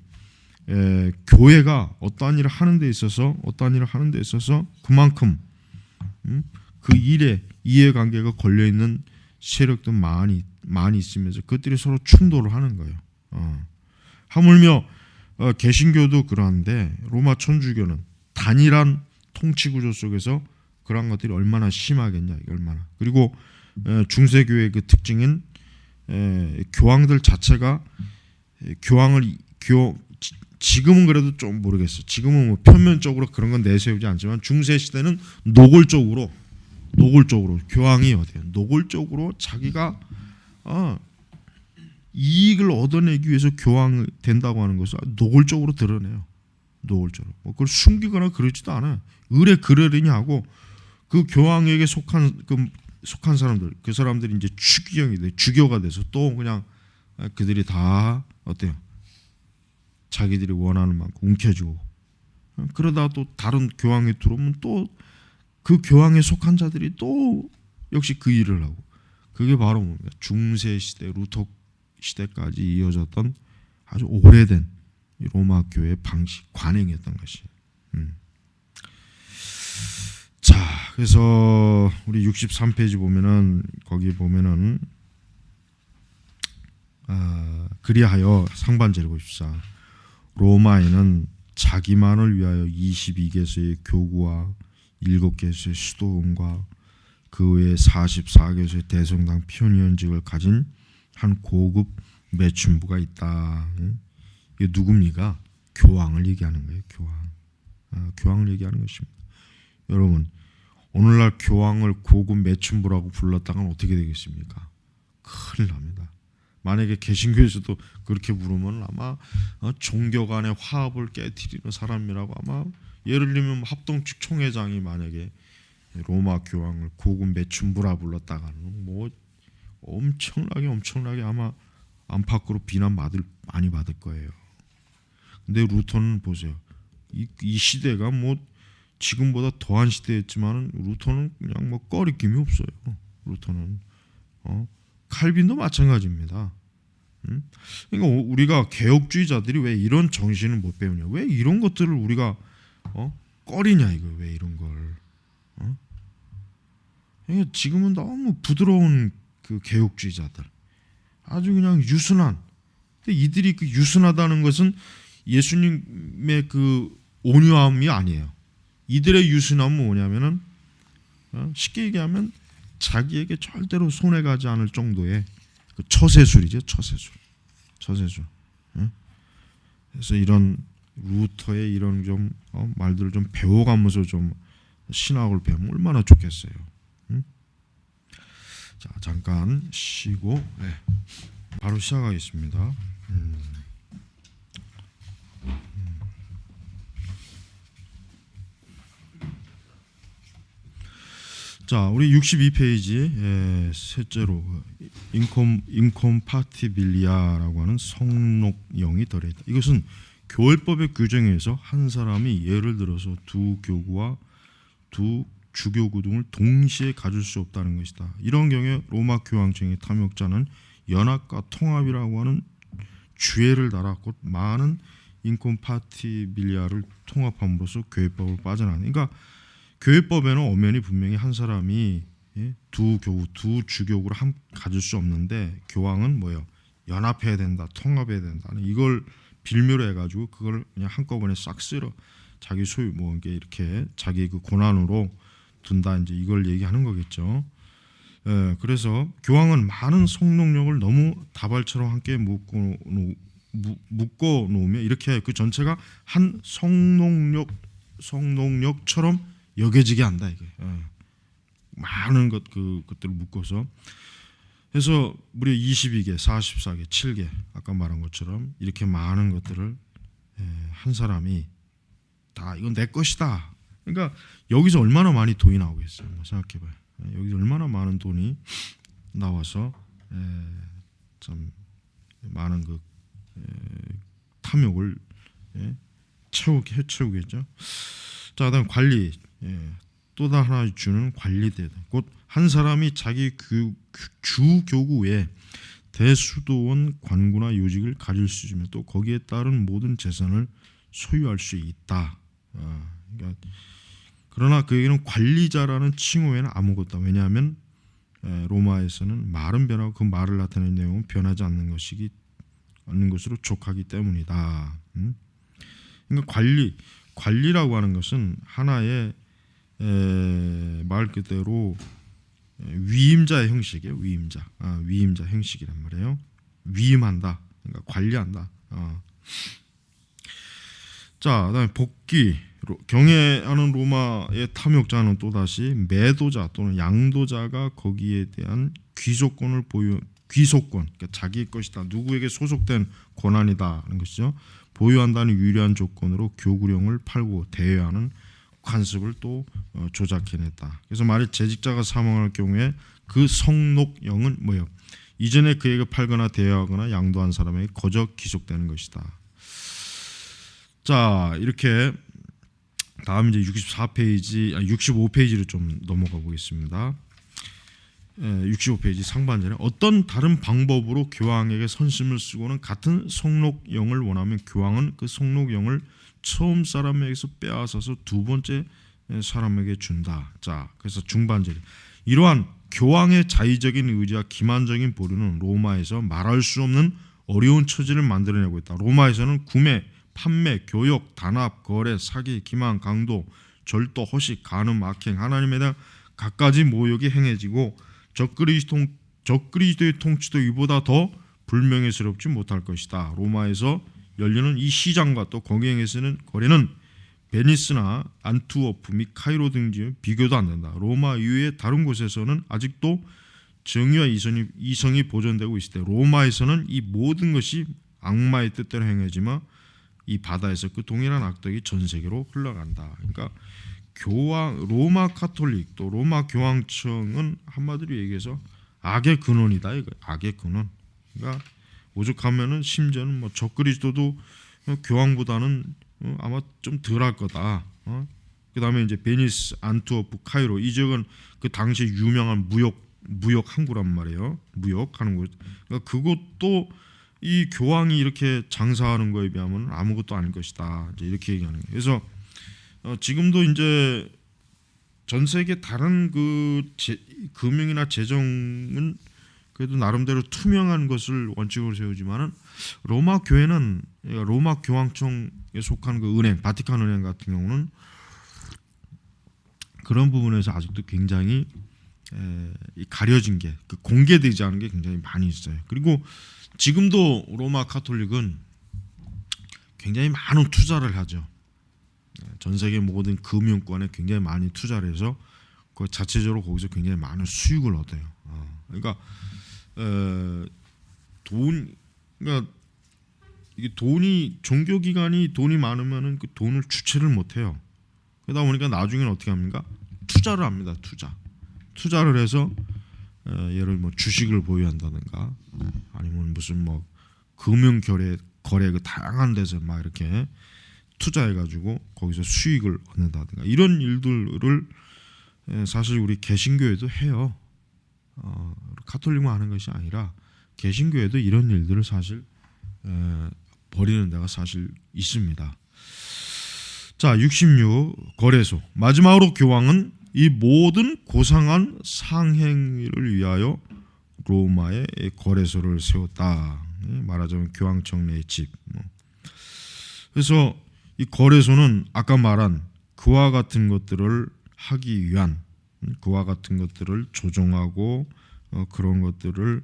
교회가 어떠한 일을 하는 데 있어서 그만큼 그 일에 이해관계가 걸려 있는 세력도 많이 있으면서 그것들이 서로 충돌을 하는 거예요. 하물며 개신교도 그러한데 로마 천주교는 단일한 통치 구조 속에서 그런 것들이 얼마나 심하겠냐, 얼마나. 그리고 중세교회의 그 특징인 교황들 자체가 지금은 그래도 좀 모르겠어. 지금은 뭐 표면적으로 그런 건 내세우지 않지만 중세 시대는 노골적으로 교황이 어때요? 노골적으로 자기가 이익을 얻어내기 위해서 교황 된다고 하는 것을 노골적으로 드러내요. 노골적으로. 뭐 그걸 숨기거나 그러지도 않아요. 의뢰 그러려니 하고 그 교황에게 속한 사람들, 그 사람들이 이제 주교가 돼서 또 그냥 그들이 다 어때요? 자기들이 원하는 만큼 움켜쥐고 그러다 또 다른 교황에 들어오면 또 그 교황에 속한 자들이 또 역시 그 일을 하고 그게 바로 뭡니까? 중세 시대 루터 시대까지 이어졌던 아주 오래된 로마 교회의 방식 관행이었던 것이. 자, 그래서 우리 63페이지 보면은 거기 보면은 그리하여 상반절을 보십시오. 로마에는 자기만을 위하여 22개소의 교구와 7개소의 수도원과 그 외에 44개소의 대성당 피원위원직을 가진 한 고급 매춘부가 있다. 이게 누굽니까? 교황을 얘기하는 거예요. 교황을 얘기하는 것입니다. 여러분 오늘날 교황을 고급 매춘부라고 불렀다간 어떻게 되겠습니까? 큰일 납니다. 만약에 개신교에서도 그렇게 부르면 아마 종교 간의 화합을 깨트리는 사람이라고 아마 예를 들면 합동측 총회장이 만약에 로마 교황을 고급 매춘부라 불렀다가는 뭐 엄청나게 아마 안팎으로 비난 많이 받을 거예요. 근데 루터는 보세요. 이 시대가 뭐 지금보다 더한 시대였지만 루터는 그냥 뭐 꺼리낌이 없어요. 루터는 칼빈도 마찬가지입니다. 그러니까 우리가 개혁주의자들이 왜 이런 정신을 못 배우냐? 왜 이런 것들을 우리가 꺼리냐 이거 왜 이런 걸? 그러니까 지금은 너무 부드러운 그 개혁주의자들, 아주 그냥 유순한. 근데 이들이 그 유순하다는 것은 예수님의 그 온유함이 아니에요. 이들의 유순함은 뭐냐면은 쉽게 얘기하면 자기에게 절대로 손해가지 않을 정도의 그 처세술이죠. 처세술. 그래서 이런 루터의 이런 좀 말들을 좀 배워가면서 좀 신학을 배우면 얼마나 좋겠어요. 자, 잠깐 쉬고 바로 시작하겠습니다. 자, 우리 62페이지 셋째로 인콤파티빌리아라고 하는 성록령이 들어있다. 이것은 교회법의 규정에 의해서 한 사람이 예를 들어서 두 교구와 두 주교구 등을 동시에 가질 수 없다는 것이다. 이런 경우에 로마 교황청의 탐욕자는 연합과 통합이라고 하는 주애를 달았고 많은 인콤파티빌리아를 통합함으로써 교회법을 빠져나가는. 그러니까 교회법에는 엄연히 분명히 한 사람이 두 교구, 두 주교구를 가질 수 없는데 교황은 뭐예요? 연합해야 된다, 통합해야 된다. 이걸 빌미로 해가지고 그걸 그냥 한꺼번에 싹 쓸어 자기 소유 뭐 이렇게 자기 그 고난으로 둔다. 이제 이걸 얘기하는 거겠죠. 그래서 교황은 많은 성록력을 너무 다발처럼 함께 묶어 놓으며 이렇게 그 전체가 한 성록력처럼 여겨지게 한다 이게. 많은 그것들을 묶어서 해서 무려 22개, 44개, 7개 아까 말한 것처럼 이렇게 많은 것들을 한 사람이 다 이건 내 것이다. 그러니까 여기서 얼마나 많이 돈이 나오겠어요. 생각해봐요. 여기서 얼마나 많은 돈이 나와서 참 많은 그 탐욕을 채우겠죠. 자, 그다음 관리. 또 하나 주는 관리대. 곧 한 사람이 자기 주 교구에 대수도원 관구나 요직을 가질 수 있으며 또 거기에 따른 모든 재산을 소유할 수 있다. 그러니까 그러나 그에게는 관리자라는 칭호 외에는 아무것도 없다. 왜냐하면 로마에서는 말은 변하고 그 말을 나타내는 내용은 변하지 않는 것으로 족하기 때문이다. 그러니까 관리라고 하는 것은 하나의 말 그대로 위임자의 형식이에요. 위임자 형식이란 말이에요. 위임한다. 그러니까 관리한다. 자, 그다음에 복귀. 경애하는 로마의 탐욕자는 또다시 매도자 또는 양도자가 거기에 대한 귀속권, 그러니까 자기 것이다. 누구에게 소속된 권한이다는 것이죠. 보유한다는 유리한 조건으로 교구령을 팔고 대여하는 관습을 또 조작해냈다. 그래서 만약 재직자가 사망할 경우에 그 성록령은 뭐예요? 이전에 그에게 팔거나 대여하거나 양도한 사람에게 거저 귀속되는 것이다. 자, 이렇게 다음 이제 65페이지로 좀 넘어가 보겠습니다. 65페이지 상반절에 어떤 다른 방법으로 교황에게 선심을 쓰고는 같은 성록령을 원하면 교황은 그 성록령을 처음 사람에게서 빼앗아서 두 번째 사람에게 준다. 자, 그래서 중반절에 이러한 교황의 자의적인 의지와 기만적인 보류는 로마에서 말할 수 없는 어려운 처지를 만들어내고 있다. 로마에서는 구매, 판매, 교역, 단합, 거래, 사기, 기만, 강도, 절도, 허식, 간음, 악행, 하나님에 대한 갖가지 모욕이 행해지고 적그리스도의 통치도 이보다 더 불명예스럽지 못할 것이다. 로마에서 열리는 이 시장과 또 거기에 행해지는 거래는 베니스나 안투워프 및 카이로 등지 비교도 안 된다. 로마 이외의 다른 곳에서는 아직도 정의와 이성이 보존되고 있을 때 로마에서는 이 모든 것이 악마의 뜻대로 행해지만 이 바다에서 그 동일한 악덕이 전 세계로 흘러간다. 그러니까 로마 카톨릭 또 로마 교황청은 한마디로 얘기해서 악의 근원이다. 이거 악의 근원. 그러니까 오죽하면은 심지어는 뭐 적그리스도도 교황보다는 아마 좀 덜할 거다. 그다음에 이제 베니스, 안투워프, 카이로 이 지역은 그 당시 유명한 무역 항구란 말이에요. 무역하는 곳. 그러니까 그것도 이 교황이 이렇게 장사하는 거에 비하면 아무것도 아닐 것이다. 이제 이렇게 얘기하는 거예요. 그래서 지금도 이제 전 세계 다른 금융이나 재정은 그래도 나름대로 투명한 것을 원칙으로 세우지만은 로마 교회는 로마 교황청에 속한 그 은행, 바티칸 은행 같은 경우는 그런 부분에서 아직도 굉장히 가려진 게 공개되지 않은 게 굉장히 많이 있어요. 그리고 지금도 로마 카톨릭은 굉장히 많은 투자를 하죠. 전 세계 모든 금융권에 굉장히 많이 투자를 해서 그 자체적으로 거기서 굉장히 많은 수익을 얻어요. 그러니까 그러니까 이게 종교기관이 돈이 많으면은 그 돈을 주체를 못해요. 그러다 보니까 나중에는 어떻게 합니까? 투자를 합니다. 투자를 해서 예를 뭐 주식을 보유한다든가 아니면 무슨 뭐 금융 거래 그 다양한 데서 막 이렇게 투자해가지고 거기서 수익을 얻는다든가 이런 일들을 사실 우리 개신교회도 해요. 카톨릭만 하는 것이 아니라 개신교회도 이런 일들을 사실 벌이는 데가 사실 있습니다. 자, 66 거래소. 마지막으로 교황은 이 모든 고상한 상행위를 위하여 로마에 거래소를 세웠다. 말하자면 교황청 내의 집. 그래서 이 거래소는 아까 말한 그와 같은 것들을 하기 위한 그와 같은 것들을 조종하고 그런 것들을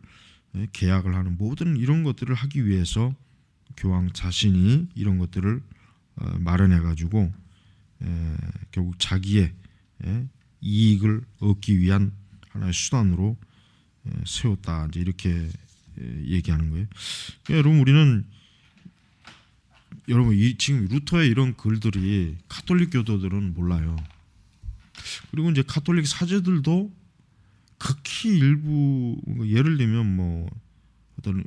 계약을 하는 모든 이런 것들을 하기 위해서 교황 자신이 이런 것들을 마련해 가지고 결국 자기의 이익을 얻기 위한 하나의 수단으로 세웠다. 이제 이렇게 얘기하는 거예요. 그러니까 여러분 우리는 지금 루터의 이런 글들이 가톨릭 교도들은 몰라요. 그리고 이제 가톨릭 사제들도 극히 일부 예를 들면 뭐 어떤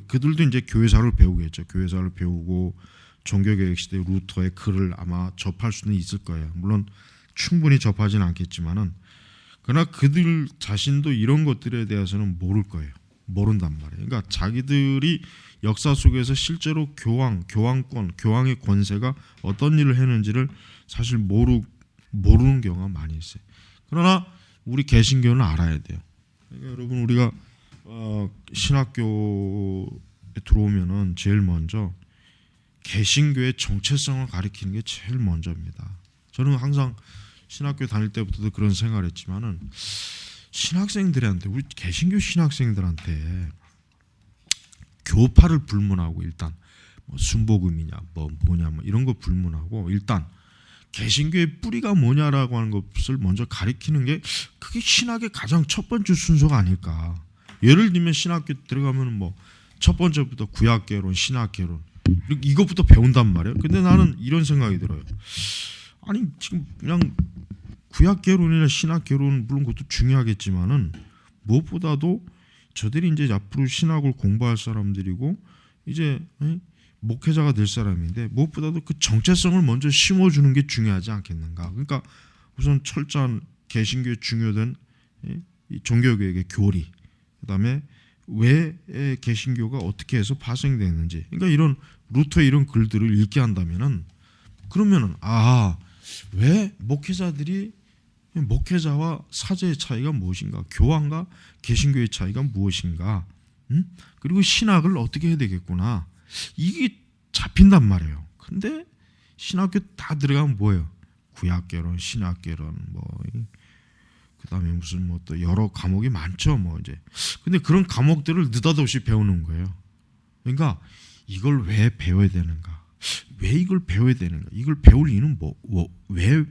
그들도 이제 교회사를 배우겠죠. 교회사를 배우고 종교개혁 시대 루터의 글을 아마 접할 수는 있을 거예요. 물론 충분히 접하지는 않겠지만은 그러나 그들 자신도 이런 것들에 대해서는 모를 거예요. 모른단 말이에요. 그러니까 자기들이 역사 속에서 실제로 교황권, 교황의 권세가 어떤 일을 했는지를 사실 모르는 경우가 많이 있어요. 그러나 우리 개신교는 알아야 돼요. 그러니까 여러분 우리가 신학교에 들어오면은 제일 먼저 개신교의 정체성을 가리키는 게 제일 먼저입니다. 저는 항상 신학교 다닐 때부터도 그런 생각을 했지만은 신학생들한테 우리 개신교 신학생들한테 교파를 불문하고 일단 뭐 순복음이냐 뭐냐 뭐 이런 거 불문하고 일단 개신교의 뿌리가 뭐냐라고 하는 것을 먼저 가리키는 게 그게 신학의 가장 첫 번째 순서가 아닐까. 예를 들면 신학교 들어가면 뭐 첫 번째부터 구약개론, 신학개론 이것부터 배운단 말이에요. 근데 나는 이런 생각이 들어요. 아니 지금 그냥 구약개론이나 신학개론 물론 그것도 중요하겠지만은 무엇보다도 저들이 이제 앞으로 신학을 공부할 사람들이고 이제 목회자가 될 사람인데 무엇보다도 그 정체성을 먼저 심어주는 게 중요하지 않겠는가. 그러니까 우선 철저한 개신교에 중요된 종교개혁의 교리, 그다음에 왜 개신교가 어떻게 해서 파생됐는지, 그러니까 이런 루터의 이런 글들을 읽게 한다면은 그러면은 왜 목회자와 사제의 차이가 무엇인가, 교황과 개신교의 차이가 무엇인가, 그리고 신학을 어떻게 해야 되겠구나, 이게 잡힌단 말이에요. 근데 신학교 다 들어가면 뭐예요? 구약개론, 신학개론, 그다음에 무슨 또 여러 과목이 많죠. 이제 근데 그런 과목들을 느닷없이 배우는 거예요. 그러니까 이걸 왜 배워야 되는가? 왜 이걸 배워야 되는가? 이걸 배울 이유는 왜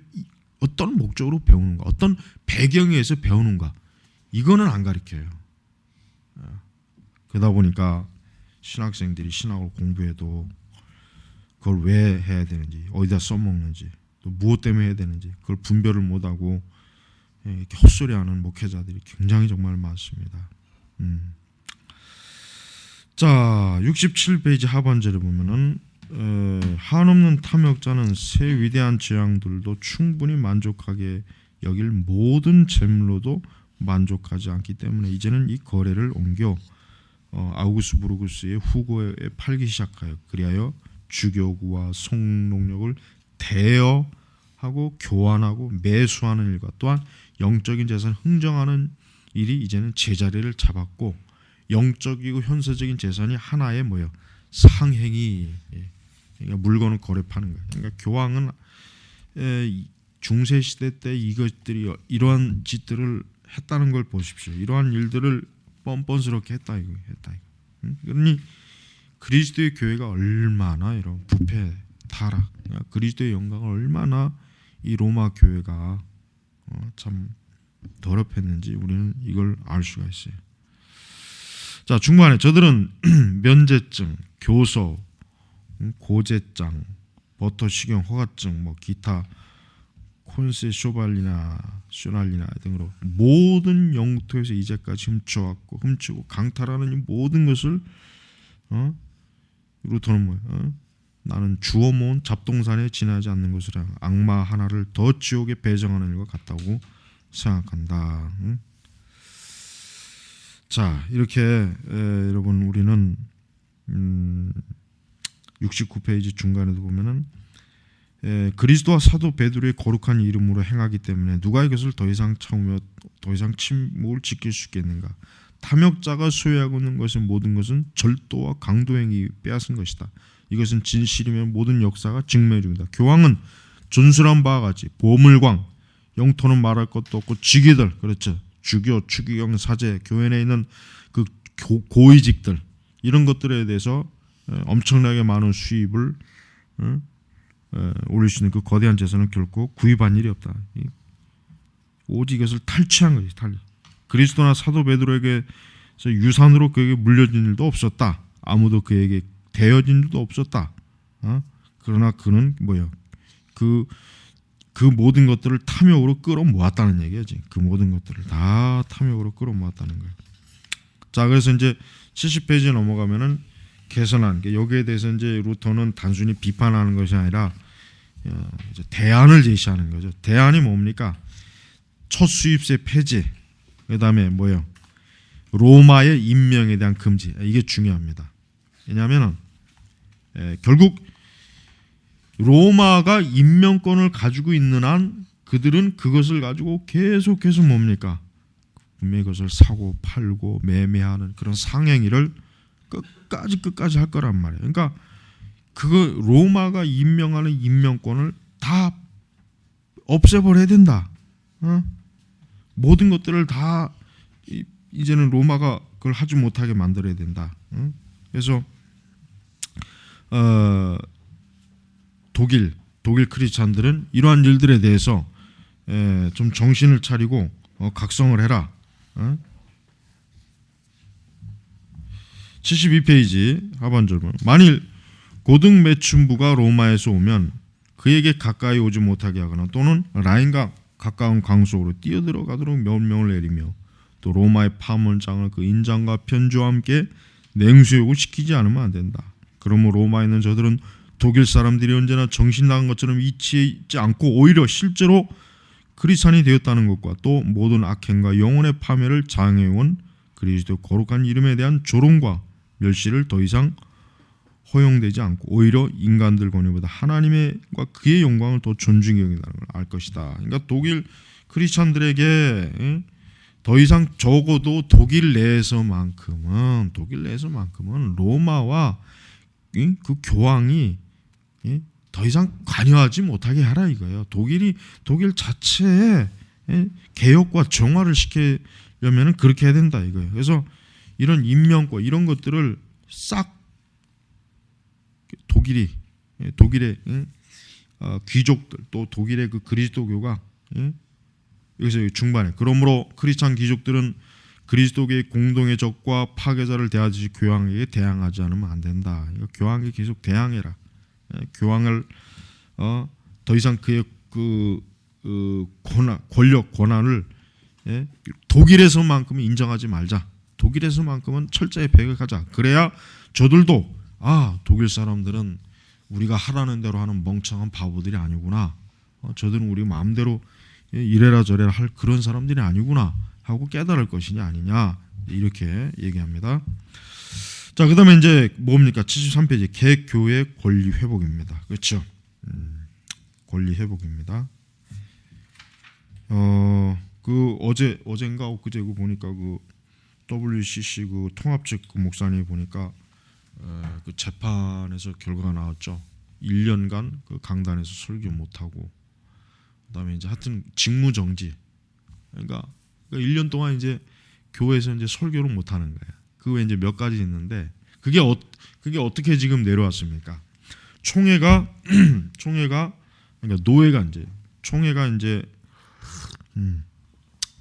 어떤 목적으로 배우는가? 어떤 배경에 의해서 배우는가? 이거는 안 가르쳐요. 그러다 보니까 신학생들이 신학을 공부해도 그걸 왜 해야 되는지, 어디다 써먹는지, 또 무엇 때문에 해야 되는지 그걸 분별을 못하고 이렇게 헛소리하는 목회자들이 굉장히 정말 많습니다. 자, 67페이지 하반절에 보면은 한없는 탐욕자는 새 위대한 재앙들도 충분히 만족하게 여길 모든 재물로도 만족하지 않기 때문에 이제는 이 거래를 옮겨 아우구스부르구스의 후고에 팔기 시작하여 그리하여 주교구와 성록력을 대여하고 교환하고 매수하는 일과 또한 영적인 재산을 흥정하는 일이 이제는 제자리를 잡았고 영적이고 현세적인 재산이 하나의 상행이, 그러니까 물건을 거래 파는 거예요. 그러니까 교황은 중세 시대 때 이것들이 이러한 짓들을 했다는 걸 보십시오. 이러한 일들을 뻔뻔스럽게 했다 이거. 그러니 그리스도의 교회가 얼마나 이런 부패 타락, 그리스도의 영광을 얼마나 이 로마 교회가 참 더럽혔는지 우리는 이걸 알 수가 있어요. 자, 중반에 저들은 면제증, 교서, 고제장, 버터식용 허가증, 기타 콘세 쇼날리나 등으로 모든 영토에서 이제까지 훔치고 강탈하는 이 모든 것을 루터는 나는 주워 모은 잡동산에 지나지 않는 것이라 악마 하나를 더 지옥에 배정하는 일과 같다고 생각한다. 자, 이렇게 여러분 우리는 69페이지 중간에도 보면은 그리스도와 사도 베드로의 거룩한 이름으로 행하기 때문에 누가 이것을 더 이상 참으며 더 이상 침묵을 지킬 수 있겠는가? 탐욕자가 소유하고 있는 것의 모든 것은 절도와 강도행위 빼앗은 것이다. 이것은 진실이며 모든 역사가 증명해 줍니다. 교황은 전술한 바와 같이 보물광, 영토는 말할 것도 없고 직위들, 그렇죠. 주교, 추기경, 사제, 교회 내에 있는 그 고위직들 이런 것들에 대해서 엄청나게 많은 수입을 올릴 수 있는 그 거대한 재산은 결코 구입한 일이 없다. 오직 이것을 탈취한 거지. 그리스도나 사도 베드로에게 유산으로 그에게 물려진 일도 없었다. 아무도 그에게 대여진 일도 없었다. 그러나 그는 뭐요? 그 모든 것들을 탐욕으로 끌어모았다는 얘기지. 그 모든 것들을 다 탐욕으로 끌어모았다는 거예요. 자, 그래서 이제 70페이지에 넘어가면은 개선안. 여기에 대해서 이제 루터는 단순히 비판하는 것이 아니라 이제 대안을 제시하는 거죠. 대안이 뭡니까? 첫 수입세 폐지. 그다음에 뭐예요? 로마의 임명에 대한 금지. 이게 중요합니다. 왜냐하면 결국 로마가 임명권을 가지고 있는 한 그들은 그것을 가지고 계속해서 뭡니까? 분명히 그것을 사고 팔고 매매하는 그런 상행위를 끝까지 할 거란 말이에요. 그러니까 그거 로마가 임명하는 임명권을 다 없애버려야 된다. 모든 것들을 다 이제는 로마가 그걸 하지 못하게 만들어야 된다. 그래서 독일 크리스찬들은 이러한 일들에 대해서 좀 정신을 차리고 각성을 해라. 72페이지 하반절 보면 만일 고등 매춘부가 로마에서 오면 그에게 가까이 오지 못하게 하거나 또는 라인강 가까운 강 속으로 뛰어들어가도록 명령을 내리며 또 로마의 파문장을 그 인장과 편지와 함께 냉수욕을 시키지 않으면 안 된다. 그러므로 로마에 있는 저들은 독일 사람들이 언제나 정신 나간 것처럼 이치지 않고 오히려 실제로 크리스찬이 되었다는 것과 또 모든 악행과 영혼의 파멸을 장해온 그리스도 거룩한 이름에 대한 조롱과 멸시를 더 이상 허용되지 않고 오히려 인간들 권위보다 하나님과 그의 영광을 더 존중히 여긴다는 걸 알 것이다. 그러니까 독일 크리스찬들에게 더 이상 적어도 독일 내에서만큼은 로마와 그 교황이 더 이상 관여하지 못하게 하라 이거예요. 독일 자체에 개혁과 정화를 시키려면 그렇게 해야 된다 이거예요. 그래서 이런 임명권 이런 것들을 싹 독일의 귀족들 또 독일의 그 그리스도교가 여기서 중반에 그러므로 크리스찬 귀족들은 그리스도교의 공동의 적과 파괴자를 대하듯이 교황에게 대항하지 않으면 안 된다. 교황에게 계속 대항해라. 교황을 더 이상 그의 그 권한을 독일에서만큼은 인정하지 말자. 독일에서만큼은 철저히 배격하자. 그래야 저들도 독일 사람들은 우리가 하라는 대로 하는 멍청한 바보들이 아니구나. 저들은 우리 마음대로 이래라 저래라 할 그런 사람들이 아니구나 하고 깨달을 것이냐 아니냐 이렇게 얘기합니다. 자, 그다음에 이제 뭡니까? 73페이지 개교의 권리 회복입니다. 그렇죠? 권리 회복입니다. 그 어젠가 엊그제 그 보니까 그 WCC 그 통합측 그 목사님 보니까 그 재판에서 결과가 나왔죠. 1년간 그 강단에서 설교 못 하고 그다음에 이제 하여튼 직무 정지. 그러니까 1년 동안 이제 교회에서 이제 설교를 못 하는 거예요. 그 외에 이제 몇 가지 있는데 그게 어떻게 지금 내려왔습니까? 총회가 그러니까 노예가 이제 총회가 이제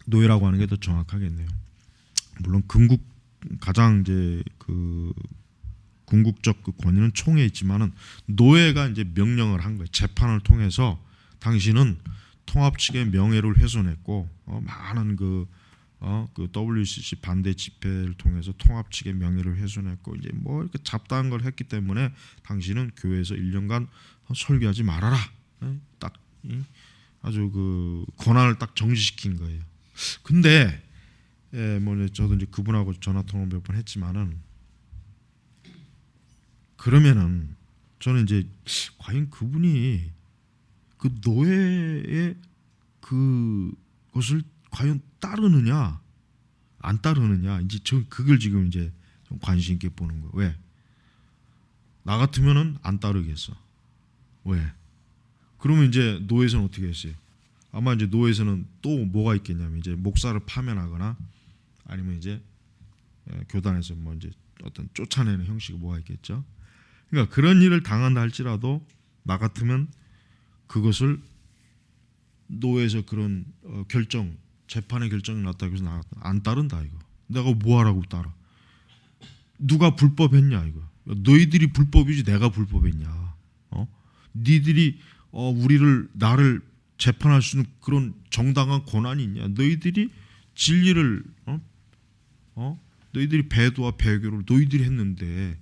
노예라고 하는 게 더 정확하겠네요. 물론 가장 이제 그 궁극적 그 권위는 총회에 있지만은 노예가 이제 명령을 한 거예요. 재판을 통해서 당신은 통합 측의 명예를 훼손했고 많은 그 WCC 반대 집회를 통해서 통합 측의 명예를 훼손했고 이제 뭐 이렇게 잡다한 걸 했기 때문에 당신은 교회에서 1년간 설교하지 말아라. 딱 아주 그 권한을 딱 정지시킨 거예요. 근데 뭐 저도 이제 그분하고 전화 통화 몇 번 했지만은 그러면은 저는 이제 과연 그분이 그 노예의 그것을 과연 따르느냐 안 따르느냐 이제 저 그걸 지금 이제 좀 관심 있게 보는 거예요. 왜? 나 같으면은 안 따르겠어. 왜? 그러면 이제 노예에서는 어떻게 했어요? 아마 이제 노예에서는 또 뭐가 있겠냐면 이제 목사를 파면하거나 아니면 이제 교단에서 뭐 이제 어떤 쫓아내는 형식이 뭐가 있겠죠. 그러니까 그런 일을 당한다 할지라도 나 같으면 그것을 노예에서 그런 결정, 재판의 결정이 났다고 해서 나 안 따른다 이거. 내가 뭐하라고 따라? 누가 불법했냐 이거. 너희들이 불법이지 내가 불법했냐? 니들이 나를 재판할 수 있는 그런 정당한 권한이 있냐? 너희들이 진리를 너희들이 배도와 배교를 너희들이 했는데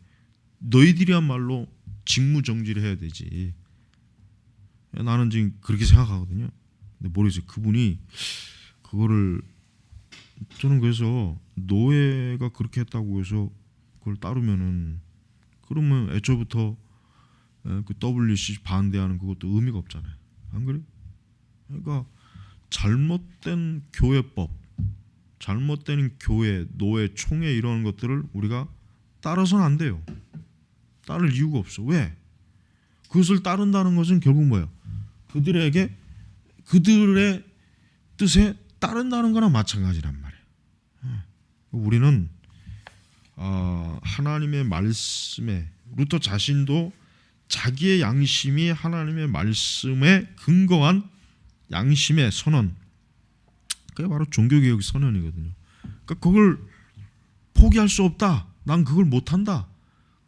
너희들이야말로 직무정지를 해야 되지. 나는 지금 그렇게 생각하거든요. 근데 모르겠어요. 그분이 그거를 저는 그래서 노예가 그렇게 했다고 해서 그걸 따르면은 그러면 애초부터 그 WC 반대하는 그것도 의미가 없잖아요. 안 그래? 그러니까 잘못된 교회법, 잘못된 교회, 노예, 총회 이런 것들을 우리가 따라서는 안 돼요. 따를 이유가 없어. 왜? 그것을 따른다는 것은 결국 뭐예요? 그들의 뜻에 따른다는 거나 마찬가지란 말이에요. 우리는 하나님의 말씀에 루터 자신도 자기의 양심이 하나님의 말씀에 근거한 양심의 선언, 그게 바로 종교개혁 선언이거든요. 그러니까 그걸 포기할 수 없다. 난 그걸 못한다.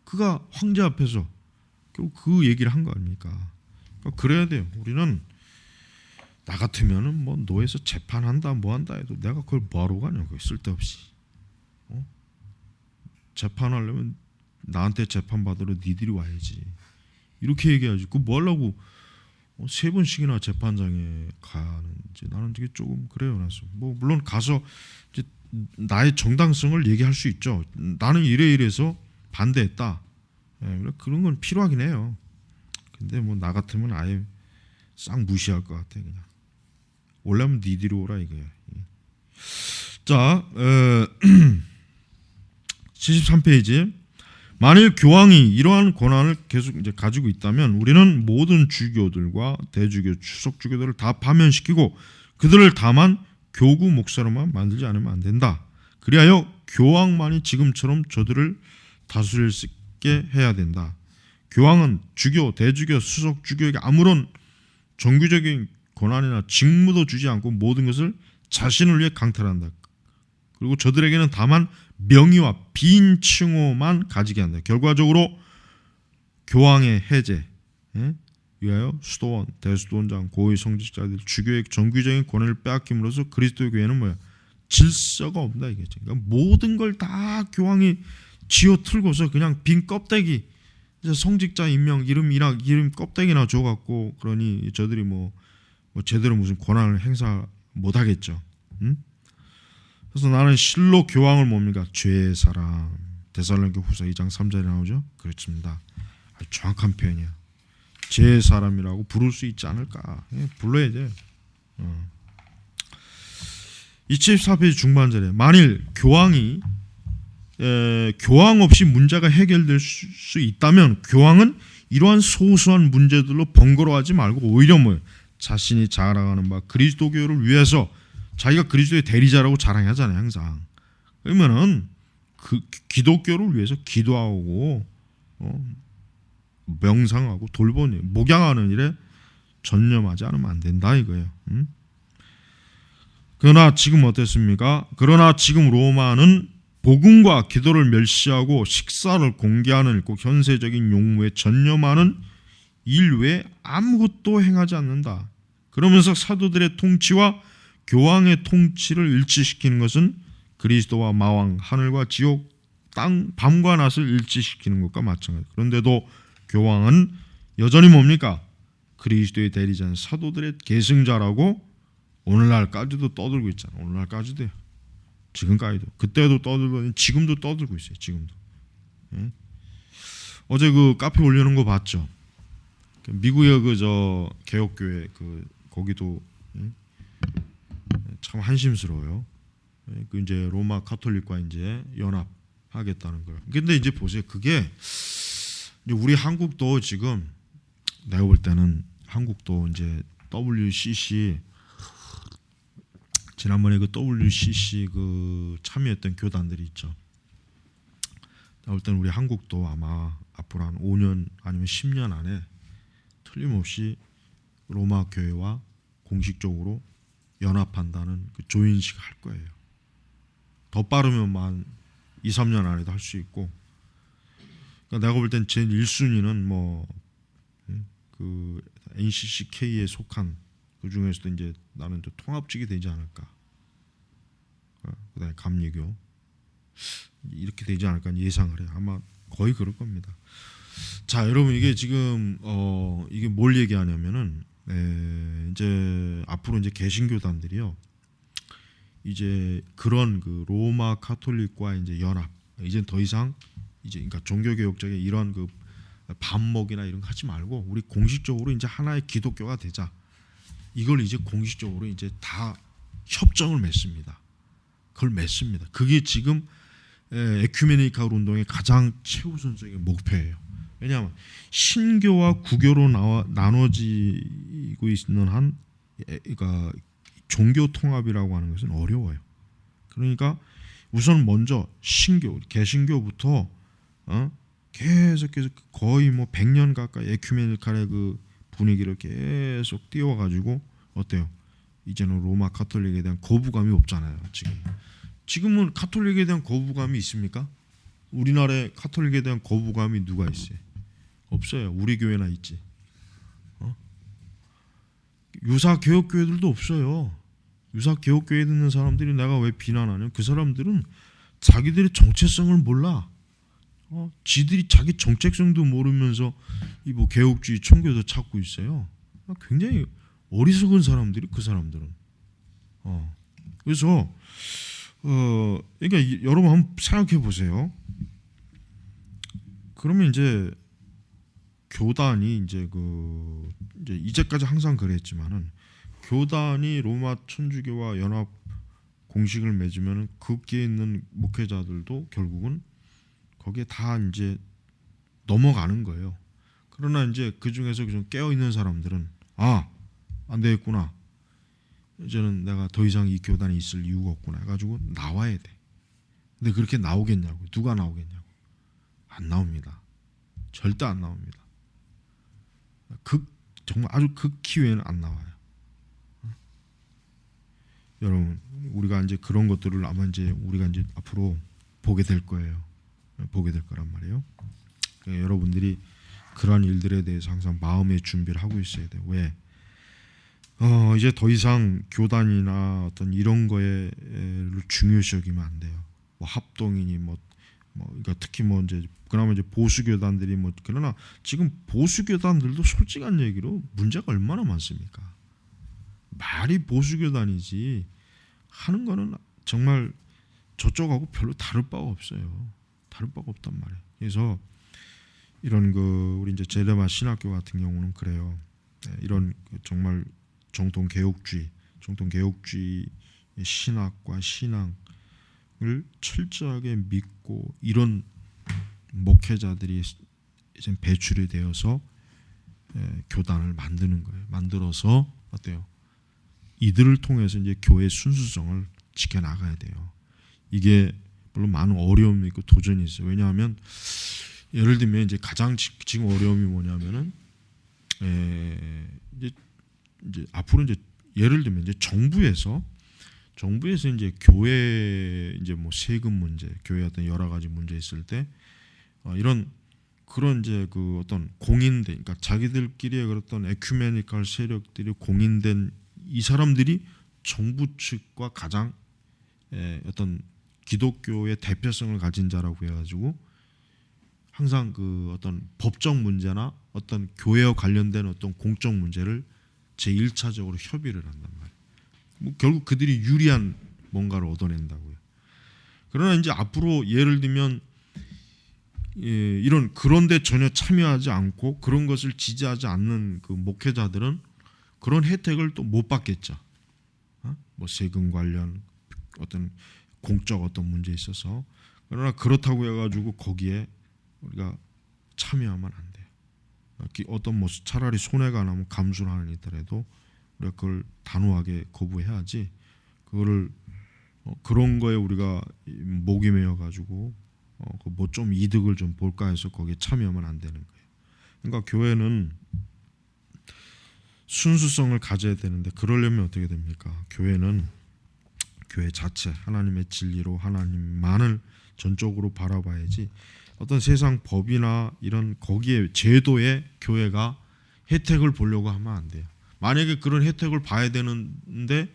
그가 황제 앞에서 결국 그 얘기를 한 거 아닙니까? 그러니까 그래야 돼요. 우리는 나 같으면은 뭐 노예에서 재판한다 뭐한다 해도 내가 그걸 뭐하러 가냐고. 쓸데없이 재판하려면 나한테 재판받으러 니들이 와야지 이렇게 얘기하지. 그 뭐 하려고 3번씩이나 재판장에 가는지 나는 되게 조금 그래요. 나서 뭐 물론 가서 이제 나의 정당성을 얘기할 수 있죠. 나는 이래서 반대했다. 그런 건 필요하긴 해요. 근데 뭐 나 같으면 아예 싹 무시할 것 같아. 그냥 올라면 니들이 오라 이거야. 자, 73페이지. 만일 교황이 이러한 권한을 계속 이제 가지고 있다면 우리는 모든 주교들과 대주교, 추석주교들을 다 파면시키고 그들을 다만 교구 목사로만 만들지 않으면 안 된다. 그리하여 교황만이 지금처럼 저들을 다스릴 수 있게 해야 된다. 교황은 주교, 대주교, 수석주교에게 아무런 정규적인 권한이나 직무도 주지 않고 모든 것을 자신을 위해 강탈한다. 그리고 저들에게는 다만 명의와 빈 칭호만 가지게 한다. 결과적으로 교황의 해제, 위하여 수도원, 대수도원장, 고위 성직자들, 주교의 정규적인 권한을 빼앗김으로써 그리스도의 교회는 뭐야? 질서가 없다 이거죠. 그러니까 모든 걸 다 교황이 쥐어 틀고서 그냥 빈 껍데기, 성직자 임명 이름 껍데기나 줘갖고 그러니 저들이 뭐 제대로 무슨 권한을 행사 못하겠죠. 그래서 나는 실로 교황을 뭡니까? 죄의 사람. 데살로니가 후서 2장 3절에 나오죠. 그렇습니다. 아주 정확한 표현이야. 죄의 사람이라고 부를 수 있지 않을까? 불러야 돼. 24페이지 중반절에 만일 교황이 교황 없이 문제가 해결될 수 있다면 교황은 이러한 소소한 문제들로 번거로워하지 말고 오히려 뭐예요? 자신이 자랑하는 바 그리스도교를 위해서 자기가 그리스도의 대리자라고 자랑하잖아요. 항상. 그러면은 그 기독교를 위해서 기도하고 명상하고 돌보니 목양하는 일에 전념하지 않으면 안 된다 이거예요. 그러나 지금 어땠습니까? 그러나 지금 로마는 복음과 기도를 멸시하고 식사를 공개하는 일, 꼭 현세적인 용무에 전념하는 일 외에 아무것도 행하지 않는다. 그러면서 사도들의 통치와 교황의 통치를 일치시키는 것은 그리스도와 마왕, 하늘과 지옥, 땅, 밤과 낮을 일치시키는 것과 마찬가지. 그런데도 교황은 여전히 뭡니까? 그리스도의 대리자인 사도들의 계승자라고 오늘날까지도 떠들고 있잖아요. 오늘날까지도요. 지금까지도. 그때도 떠들고 지금도 떠들고 있어요. 지금도. 어제 그 카페 올리는 거 봤죠? 미국의 그 개혁교회 거기도 참 한심스러워요. 그 이제 로마 가톨릭과 이제 연합하겠다는 걸. 근데 이제 보세요. 그게 이제 우리 한국도 지금 내가 볼 때는 한국도 이제 WCC 지난번에 그 WCC 그 참여했던 교단들이 있죠. 올 때는 우리 한국도 아마 앞으로 한 5년 아니면 10년 안에 틀림없이 로마 교회와 공식적으로 연합한다는 그 조인식 할 거예요. 더 빠르면 한 2, 3년 안에도 할 수 있고. 그러니까 내가 볼 땐 제 1순위는 뭐 그 NCCK에 속한 그 중에서도 이제 나는 또 통합직이 되지 않을까. 그다음에 감리교 이렇게 되지 않을까 예상을 해요. 아마 거의 그럴 겁니다. 자, 여러분 이게 지금 이게 뭘 얘기하냐면은 이제 앞으로 이제 개신교단들이요. 이제 그런 그 로마 카톨릭과 이제 연합, 이제 더 이상 이제 그러니까 종교개혁적인 이런 그 반목이나 이런 거 하지 말고 우리 공식적으로 이제 하나의 기독교가 되자. 이걸 이제 공식적으로 이제 다 협정을 맺습니다. 그걸 맺습니다. 그게 지금 에큐메니칼 운동의 가장 최우선적인 목표예요. 왜냐하면 신교와 구교로 나눠지고 있는 한 그러니까 종교 통합이라고 하는 것은 어려워요. 그러니까 우선 먼저 신교, 개신교부터 계속해서 거의 뭐 100년 가까이 에큐메니칼의 그 분위기를 계속 띄워가지고 어때요? 이제는 로마 카톨릭에 대한 거부감이 없잖아요. 지금은 카톨릭에 대한 거부감이 있습니까? 우리나라에 카톨릭에 대한 거부감이 누가 있어요? 없어요. 우리 교회나 있지. 유사 개혁교회들도 없어요. 유사 개혁교회에 있는 사람들이 내가 왜 비난하냐? 그 사람들은 자기들의 정체성을 몰라. 지들이 자기 정체성도 모르면서 이 뭐 개혁주의 청교도 찾고 있어요. 굉장히 어리석은 사람들이 그 사람들은. 그래서 그러니까 여러분 한번 생각해 보세요. 그러면 이제 교단이 이제 이제 이제까지 항상 그랬지만은 교단이 로마 천주교와 연합 공식을 맺으면은 거기에 있는 목회자들도 결국은 거기에 다 이제 넘어가는 거예요. 그러나 이제 그 중에서 좀 깨어 있는 사람들은 안 되겠구나. 이제는 내가 더 이상 이 교단에 있을 이유가 없구나 해가지고 나와야 돼. 근데 그렇게 나오겠냐고? 누가 나오겠냐고? 안 나옵니다. 절대 안 나옵니다. 정말 아주 극기회는 안 나와요. 여러분, 우리가 이제 그런 것들을 아마 이제 우리가 이제 앞으로 보게 될 거예요. 보게 될 거란 말이에요. 그러니까 여러분들이 그러한 일들에 대해서 항상 마음의 준비를 하고 있어야 돼요. 왜? 이제 더 이상 교단이나 어떤 이런 거에 중요시 여기면 안 돼요. 뭐 합동이니 그러니까 특히 뭐 이제 그나마 이제 보수 교단들이 뭐 그러나 지금 보수 교단들도 솔직한 얘기로 문제가 얼마나 많습니까? 말이 보수 교단이지 하는 거는 정말 저쪽하고 별로 다를 바가 없어요. 다를 바가 없단 말이에요. 그래서 이런 우리 이제 제레마 신학교 같은 경우는 그래요. 이런 정말 정통 개혁주의 신학과 신앙을 철저하게 믿고 이런 목회자들이 이제 배출이 되어서 교단을 만드는 거예요. 만들어서 어때요? 이들을 통해서 이제 교회 순수성을 지켜 나가야 돼요. 이게 물론 많은 어려움이 있고 도전이 있어요. 왜냐하면 예를 들면 이제 가장 지금 어려움이 뭐냐면은 이제 앞으로 이제 예를 들면 이제 정부에서 이제 교회 이제 뭐 세금 문제, 교회 어떤 여러 가지 문제 있을 때 이런 그런 이제 그 어떤 공인된 그러니까 자기들끼리의 그랬던 에큐메니컬 세력들이 공인된 이 사람들이 정부 측과 가장 어떤 기독교의 대표성을 가진 자라고 해가지고 항상 그 어떤 법적 문제나 어떤 교회와 관련된 어떤 공적 문제를 제1차적으로 협의를 한단 말이에요. 뭐 결국 그들이 유리한 뭔가를 얻어낸다고요. 그러나 이제 앞으로 예를 들면 이런 그런데 전혀 참여하지 않고 그런 것을 지지하지 않는 그 목회자들은 그런 혜택을 또 못 받겠죠. 뭐 세금 관련 어떤 공적 어떤 문제에 있어서. 그러나 그렇다고 해가지고 거기에 우리가 참여하면 안 돼요. 어떤 뭐 차라리 손해가 나면 감수를 하는 이더라도 우리가 그걸 단호하게 거부해야지. 그거를 그런 거에 우리가 목이 메어 가지고 뭐 좀 이득을 좀 볼까 해서 거기에 참여하면 안 되는 거예요. 그러니까 교회는 순수성을 가져야 되는데 그러려면 어떻게 됩니까? 교회는 교회 자체 하나님의 진리로 하나님만을 전적으로 바라봐야지 어떤 세상 법이나 이런 거기에 제도에 교회가 혜택을 보려고 하면 안 돼요. 만약에 그런 혜택을 봐야 되는데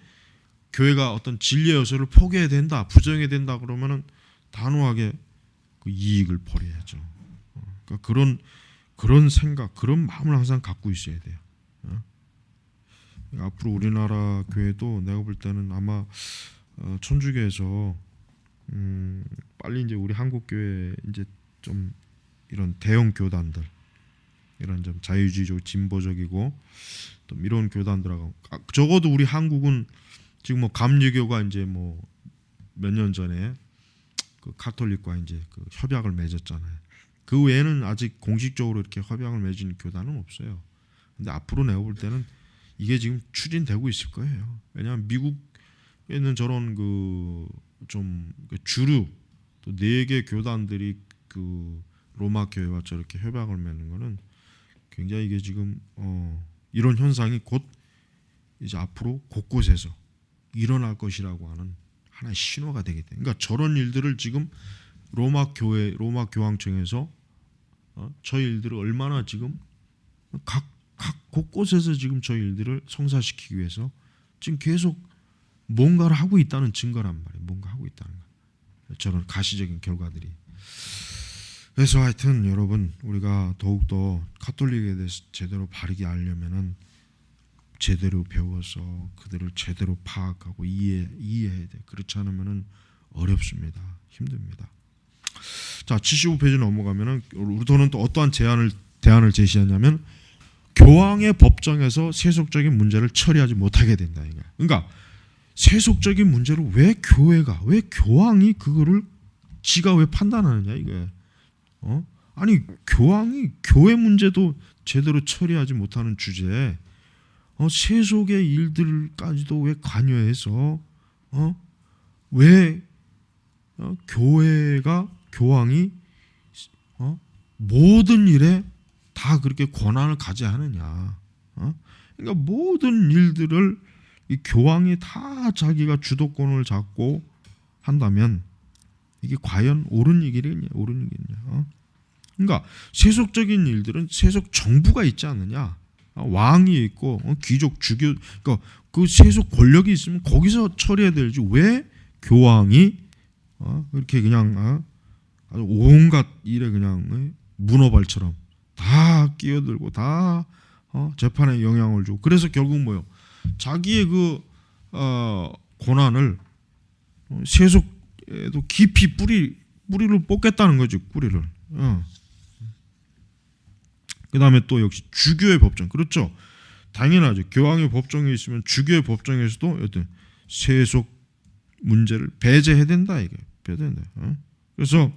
교회가 어떤 진리의 요소를 포기해야 된다, 부정해야 된다 그러면은 단호하게 그 이익을 버려야죠. 그러니까 그런 생각, 그런 마음을 항상 갖고 있어야 돼요. 앞으로 우리나라 교회도 내가 볼 때는 아마 천주교에서 빨리 이제 우리 한국 교회 이제 좀 이런 대형 교단들, 이런 좀 자유주의적 진보적이고 또 이런 교단들하고 적어도 우리 한국은 지금 뭐 감리교가 이제 뭐 몇 년 전에 그 가톨릭과 이제 그 협약을 맺었잖아요. 그 외에는 아직 공식적으로 이렇게 협약을 맺은 교단은 없어요. 근데 앞으로 내가 볼 때는 이게 지금 추진되고 있을 거예요. 왜냐하면 미국에는 저런 그 좀 주류 또 4개 교단들이 그 로마 교회와 저렇게 협약을 맺는 거는 굉장히 이게 지금 이런 현상이 곧 이제 앞으로 곳곳에서 일어날 것이라고 하는 하나의 신호가 되겠다. 그러니까 저런 일들을 지금 로마 교황청에서 저 일들을 얼마나 지금 각 곳곳에서 지금 저 일들을 성사시키기 위해서 지금 계속 뭔가를 하고 있다는 증거란 말이에요. 뭔가 하고 있다는 거. 저런 가시적인 결과들이. 그래서 하여튼 여러분 우리가 더욱더 가톨릭에 대해서 제대로 바르게 알려면은 제대로 배워서 그들을 제대로 파악하고 이해해야 돼. 그렇지 않으면은 어렵습니다. 힘듭니다. 자, 75페이지 넘어가면은 루터는 또 어떠한 대안을 제시하냐면 교황의 법정에서 세속적인 문제를 처리하지 못하게 된다 이거야. 그러니까 세속적인 문제를 왜 교황이 그거를 지가 왜 판단하느냐 이거야. 아니 교황이 교회 문제도 제대로 처리하지 못하는 주제에 세속의 일들까지도 왜 관여해서 왜 교황이 모든 일에 다 그렇게 권한을 가져야 하느냐? 그러니까 모든 일들을 이 교황이 다 자기가 주도권을 잡고 한다면 이게 과연 옳은 일이겠냐? 그러니까 세속적인 일들은 세속 정부가 있지 않느냐? 왕이 있고 귀족, 주교, 그러니까 그 세속 권력이 있으면 거기서 처리해야 되지 왜 교황이 이렇게 그냥 아주 온갖 일에 그냥 문어발처럼 다 끼어들고 다 재판에 영향을 주고 그래서 결국 뭐요? 자기의 그 권한을 세속에도 깊이 뿌리를 뽑겠다는 거죠. 뿌리를. 그 다음에 또 역시 주교의 법정. 그렇죠. 당연하죠. 교황의 법정에 있으면 주교의 법정에서도 어떤 세속 문제를 배제해야 된다. 이게 배제된다. 그래서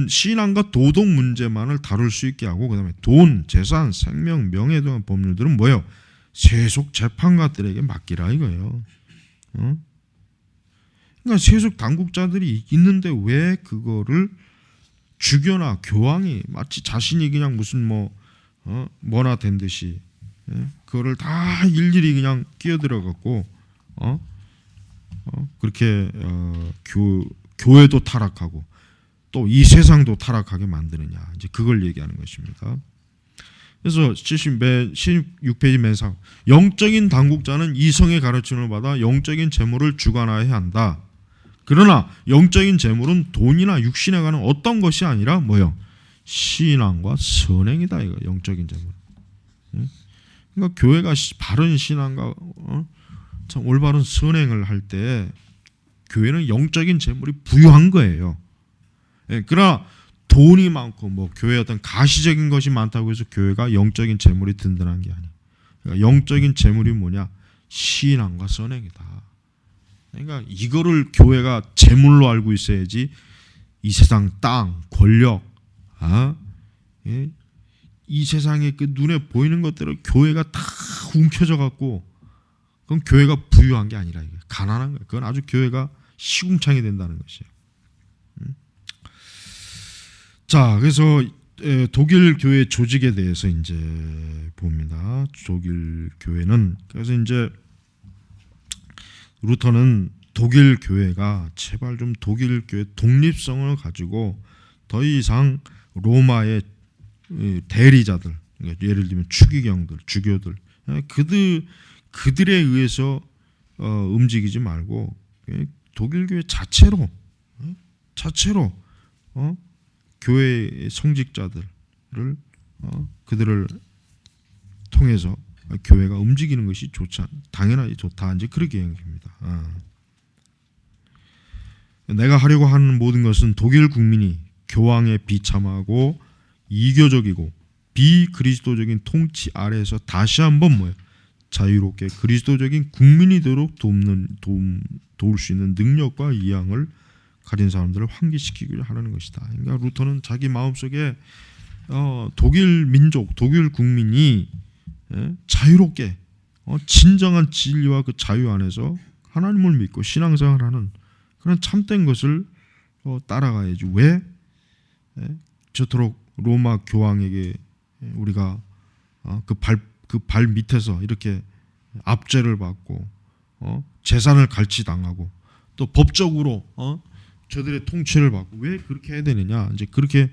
신앙과 도덕 문제만을 다룰 수 있게 하고 그다음에 돈, 재산, 생명, 명예 등의 법률들은 뭐예요? 세속 재판관들에게 맡기라 이거예요. 그러니까 세속 당국자들이 있는데 왜 그거를 주교나 교황이 마치 자신이 그냥 무슨 뭐나 된 듯이 그거를 다 일일이 그냥 끼어들어 갖고 그렇게 교회도 타락하고 또 이 세상도 타락하게 만드느냐 이제 그걸 얘기하는 것입니다. 그래서 16페이지 맨 상 영적인 당국자는 이성의 가르침을 받아 영적인 재물을 주관하여야 한다. 그러나 영적인 재물은 돈이나 육신에 관한 어떤 것이 아니라 뭐요? 신앙과 선행이다 이거 영적인 재물. 그러니까 교회가 바른 신앙과 참 올바른 선행을 할 때 교회는 영적인 재물이 부유한 거예요. 그러나 돈이 많고 뭐 교회 어떤 가시적인 것이 많다고 해서 교회가 영적인 재물이 든든한 게 아니에요. 그러니까 영적인 재물이 뭐냐? 신앙과 선행이다. 그러니까 이거를 교회가 재물로 알고 있어야지 이 세상 땅, 권력, 이 세상에 그 눈에 보이는 것들을 교회가 다 움켜져 갖고 그건 교회가 부유한 게 아니라 이거예요. 가난한 거예요. 그건 아주 교회가 시궁창이 된다는 것이에요. 자, 그래서 독일 교회 조직에 대해서 이제 봅니다. 독일 교회는 그래서 이제 루터는 독일 교회가 제발 좀 독일 교회 독립성을 가지고 더 이상 로마의 대리자들, 예를 들면 추기경들, 주교들, 그들에 의해서 움직이지 말고 독일 교회 자체로 교회의 성직자들을 그들을 통해서 교회가 움직이는 것이 당연하게 좋다. 이제 그렇게 얘기합니다. 내가 하려고 하는 모든 것은 독일 국민이 교황에 비참하고 이교적이고 비그리스도적인 통치 아래에서 다시 한번 자유롭게 그리스도적인 국민이 되도록 도울 수 있는 능력과 이양을 가진 사람들을 환기시키기를 하는 것이다. 그러니까 루터는 자기 마음속에 독일 민족, 독일 국민이 자유롭게 진정한 진리와 그 자유 안에서 하나님을 믿고 신앙생활하는 그런 참된 것을 따라가야지. 왜 저토록 로마 교황에게 우리가 그 발 밑에서 이렇게 압제를 받고 재산을 갈취당하고 또 법적으로 저들의 통치를 받고 왜 그렇게 해야 되느냐, 이제 그렇게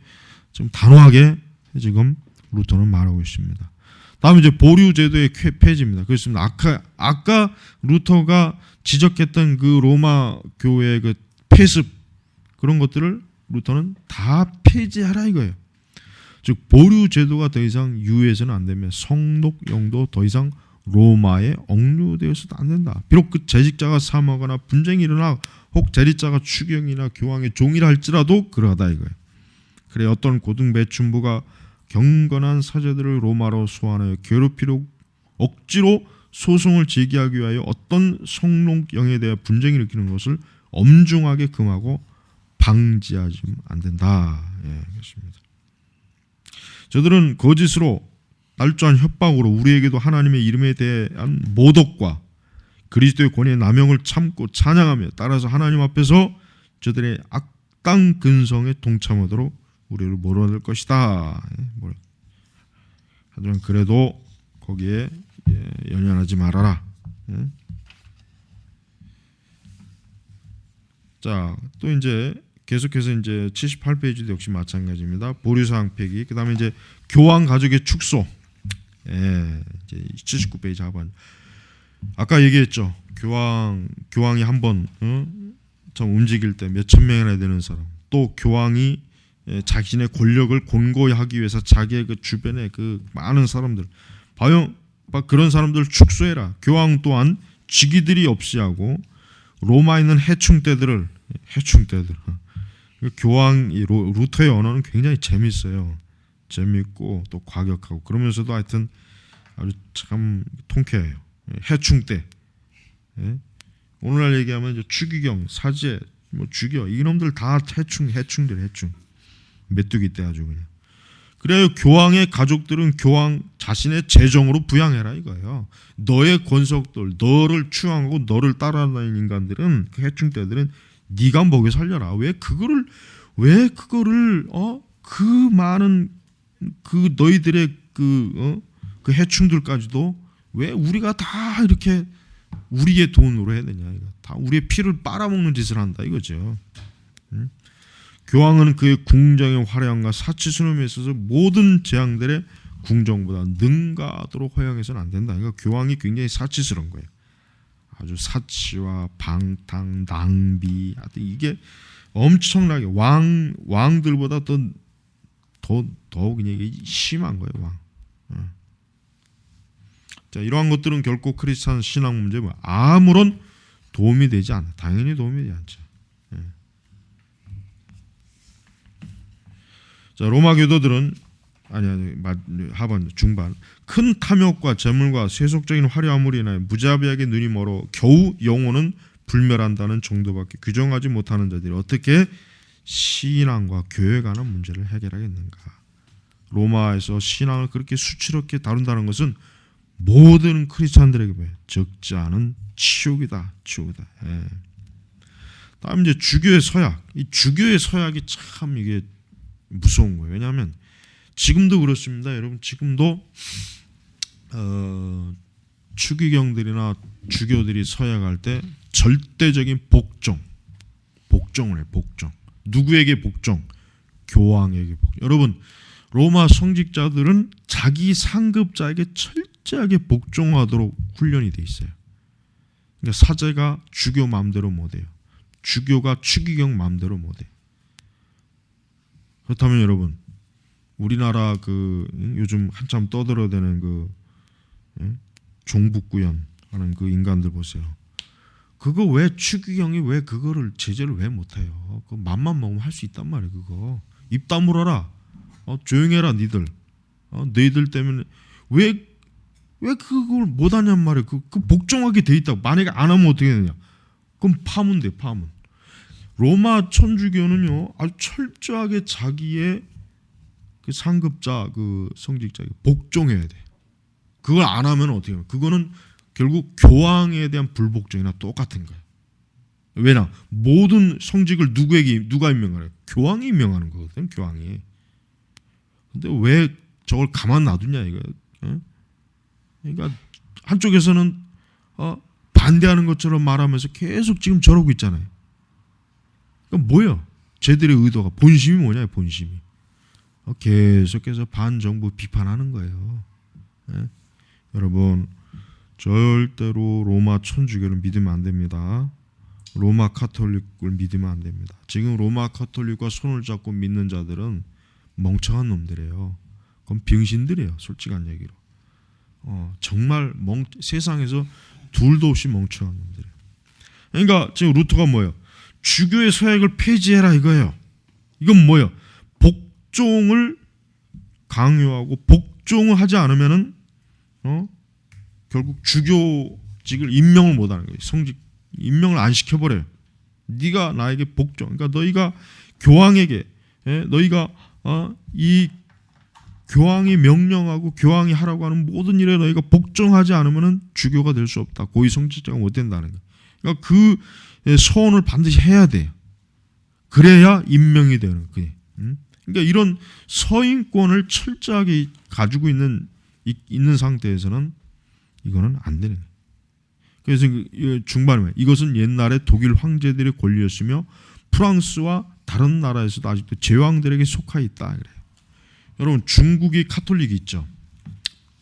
좀 단호하게 지금 루터는 말하고 있습니다. 다음에 이제 보류 제도의 폐지입니다. 그렇습니다. 아까 루터가 지적했던 그 로마 교회의 그 폐습 그런 것들을 루터는 다 폐지하라 이거예요. 즉 보류 제도가 더 이상 유예해서는 안 되면 성록영도 더 이상 로마에 억류되어서도 안 된다. 비록 그 재직자가 사망하거나 분쟁이 일어나 혹 재직자가 추경이나 교황의 종이라 할지라도 그러하다 이거예요. 그래 어떤 고등배춘부가 경건한 사제들을 로마로 소환하여 괴롭히려 억지로 소송을 제기하기 위하여 어떤 성록영에 대해 분쟁을 일으키는 것을 엄중하게 금하고 방지하지 안 된다. 그렇습니다. 저들은 거짓으로 날조한 협박으로 우리에게도 하나님의 이름에 대한 모독과 그리스도의 권위의 남용을 참고 찬양하며 따라서 하나님 앞에서 저들의 악당 근성에 동참하도록 우리를 몰아낼 것이다. 하지만 그래도 거기에 연연하지 말아라. 자, 또 이제 계속해서 이제 78페이지도 역시 마찬가지입니다. 보류사항 폐기. 그다음에 이제 교황 가족의 축소. 이제 79페이지 하반. 아까 얘기했죠. 교황이 한번 좀 움직일 때 몇천 명이나 되는 사람. 또 교황이 자신의 권력을 곤고히 하기 위해서 자기의 그 주변에 그 많은 사람들, 그런 사람들을 축소해라. 교황 또한 직위들이 없이 하고 로마에 있는 해충떼들. 교황이 루터의 언어는 굉장히 재밌어요. 재밌고 또 과격하고 그러면서도 하여튼 아주 참 통쾌해요. 해충떼. 오늘날 얘기하면 이제 추기경, 사제, 주교 이놈들 다 해충들. 메뚜기 떼 아주 그냥. 그래요. 교황의 가족들은 교황 자신의 재정으로 부양해라 이거예요. 너의 권속들, 너를 추앙하고 너를 따라다니는 인간들은 그 해충떼들은 네가 먹여 살려라. 왜 그거를 그 많은 그 너희들의 그 해충들까지도 왜 우리가 다 이렇게 우리의 돈으로 해야 되냐? 이거 다 우리의 피를 빨아먹는 짓을 한다 이거죠. 교황은 그의 궁정의 화려함과 사치스러움에 있어서 모든 재앙들의 궁정보다 능가하도록 허용해서는 안 된다. 그러니까 교황이 굉장히 사치스러운 거예요. 아주 사치와 방탕, 낭비, 이게 엄청나게 왕들보다 더 그냥 이게 심한 거예요. 왕. 자, 이러한 것들은 결코 크리스찬 신앙 문제에 아무런 도움이 되지 않아. 당연히 도움이 되지 않죠. 자, 로마 교도들은 하반 중반 큰 탐욕과 재물과 세속적인 화려함으로 인하여 무자비하게 눈이 멀어 겨우 영혼은 불멸한다는 정도밖에 규정하지 못하는 자들이 어떻게 신앙과 교회에 관한 문제를 해결하겠는가? 로마에서 신앙을 그렇게 수치롭게 다룬다는 것은 모든 크리스찬들에게 적지 않은 치욕이다. 치욕이다. 예. 다음 이제 주교의 서약. 이 주교의 서약이 참 이게 무서운 거예요. 왜냐하면 지금도 그렇습니다. 여러분 지금도 추기경들이나 주교들이 서약할 때 절대적인 복종을 해. 복종. 누구에게 복종? 교황에게 복종. 여러분 로마 성직자들은 자기 상급자에게 철저하게 복종하도록 훈련이 돼 있어요. 그러니까 사제가 주교 마음대로 못해요. 주교가 추기경 마음대로 못해. 그렇다면 여러분 우리나라 그 요즘 한참 떠들어대는 그 종북구현 하는 그 인간들 보세요. 그거 왜 추기경이 왜 그거를 제재를 왜 못해요? 그 맘만 먹으면 할 수 있단 말이에요. 그거 입 다물어라. 조용해라 니들. 너희들 때문에 왜 그걸 못하냔 말이에요. 그 복종하게 돼 있다고. 만약에 안 하면 어떻게 되냐? 그럼 파문 돼. 파문. 로마 천주교는요 아주 철저하게 자기의 그 상급자 그 성직자에게 복종해야 돼. 그걸 안 하면 어떻게 해요? 그거는 결국 교황에 대한 불복종이나 똑같은 거예요. 왜냐? 모든 성직을 누가 임명하래? 교황이 임명하는 거거든. 교황이. 근데 왜 저걸 가만 놔두냐 이거. 그러니까 한쪽에서는 반대하는 것처럼 말하면서 계속 지금 저러고 있잖아요. 그러니까 뭐야? 쟤들의 의도가 본심이 뭐냐? 본심이 계속해서 반정부 비판하는 거예요. 여러분 절대로 로마 천주교를 믿으면 안 됩니다. 로마 카톨릭을 믿으면 안 됩니다. 지금 로마 카톨릭과 손을 잡고 믿는 자들은 멍청한 놈들이에요. 그건 병신들이에요. 솔직한 얘기로. 정말 세상에서 둘도 없이 멍청한 놈들이에요. 그러니까 지금 루터가 뭐예요? 주교의 서약을 폐지해라 이거예요. 이건 뭐예요? 복종을 강요하고 복종을 하지 않으면은 결국 주교직을 임명을 못하는 거예요. 성직 임명을 안 시켜버려요. 네가 나에게 복종. 그러니까 너희가 교황에게 너희가 이 교황이 명령하고 교황이 하라고 하는 모든 일에 너희가 복종하지 않으면은 주교가 될 수 없다. 고위 성직자가 못 된다는 거예요. 그러니까 그 소원을 반드시 해야 돼요. 그래야 임명이 되는 거예요. 그러니까 이런 서인권을 철저하게 가지고 있는 상태에서는 이거는 안 되는 거예요. 그래서 중반에 이것은 옛날에 독일 황제들의 권리였으며 프랑스와 다른 나라에서도 아직도 제왕들에게 속하 있다 그래요. 여러분 중국이 카톨릭이 있죠.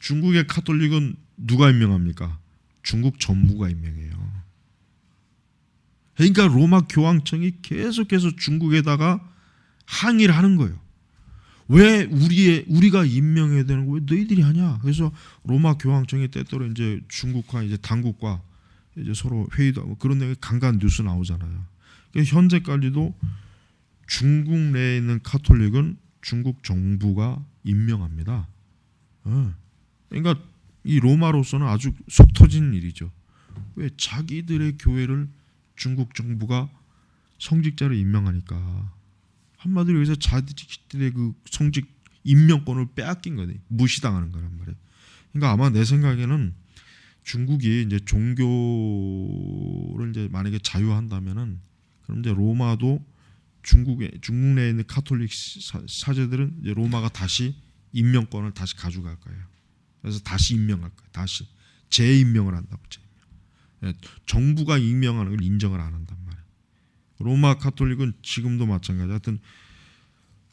중국의 카톨릭은 누가 임명합니까? 중국 정부가 임명해요. 그러니까 로마 교황청이 계속해서 중국에다가 항의를 하는 거예요. 왜 우리가 임명해야 되는 거 왜 너희들이 하냐? 그래서 로마 교황청이 때때로 이제 중국과 이제 당국과 이제 서로 회의도 하고 그런 내용이 간간 뉴스 나오잖아요. 그러니까 현재까지도 중국 내에 있는 카톨릭은 중국 정부가 임명합니다. 그러니까 이 로마로서는 아주 속 터진 일이죠. 왜 자기들의 교회를 중국 정부가 성직자를 임명하니까 한마디로 여기서 자기들의 그 성직 임명권을 빼앗긴 거네. 무시당하는 거란 말이에요. 그러니까 아마 내 생각에는 중국이 이제 종교를 이제 만약에 자유한다면은 그럼 이제 로마도 중국 내에 있는 카톨릭 사제들은 이제 로마가 다시 임명권을 다시 가져갈 거예요. 그래서 다시 임명할 거예요. 다시 재임명을 한다고. 정부가 임명하는 걸 인정을 안 한단 말이에요. 로마 카톨릭은 지금도 마찬가지. 하여튼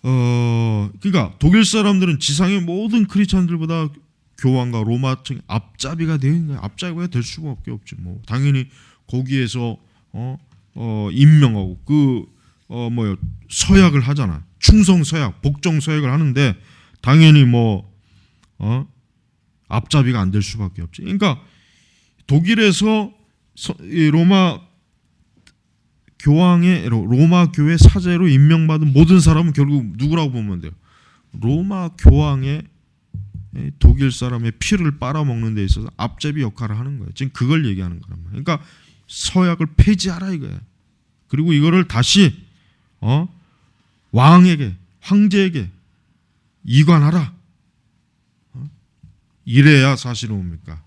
그러니까 독일 사람들은 지상의 모든 크리스찬들보다 교황과 로마청이 앞잡이가 되어 있는 거예요. 앞잡이가 될 수가 없지. 뭐 당연히 거기에서 임명하고 서약을 하잖아. 충성 서약, 복종 서약을 하는데 당연히 앞잡이가 안 될 수밖에 없지. 그러니까 독일에서 로마 교회 사제로 임명받은 모든 사람은 결국 누구라고 보면 돼요? 로마 교황의 독일 사람의 피를 빨아먹는 데 있어서 앞잡이 역할을 하는 거예요. 지금 그걸 얘기하는 거란 말이에요. 그러니까 서약을 폐지하라 이거예요. 그리고 이거를 다시 왕에게 황제에게 이관하라. 이래야 사실은 뭡니까?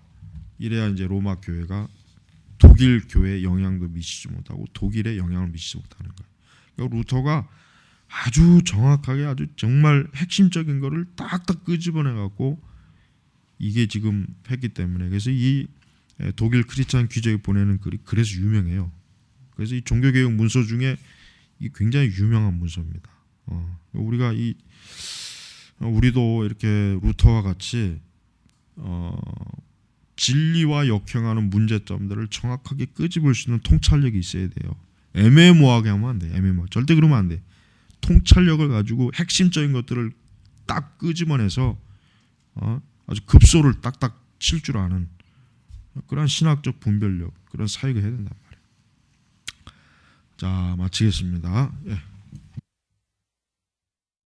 이래야 이제 로마 교회가 독일 교회에 영향도 미치지 못하고 독일에 영향을 미치지 못하는 거예요. 그러니까 루터가 아주 정확하게 아주 정말 핵심적인 거를 딱딱 끄집어내 갖고 이게 지금 했기 때문에 그래서 이 독일 크리스찬 귀족이 보내는 글이 그래서 유명해요. 그래서 이 종교개혁 문서 중에 이 굉장히 유명한 문서입니다. 우리가 우리도 이렇게 루터와 같이 진리와 역행하는 문제점들을 정확하게 끄집을 수 있는 통찰력이 있어야 돼요. 애매모호하게 하면 안 돼. 애매모호. 절대 그러면 안 돼. 통찰력을 가지고 핵심적인 것들을 딱 끄집어내서 아주 급소를 딱딱 칠 줄 아는 그런 신학적 분별력, 그런 사역을 해야 된단 말이에요. 자, 마치겠습니다. 예.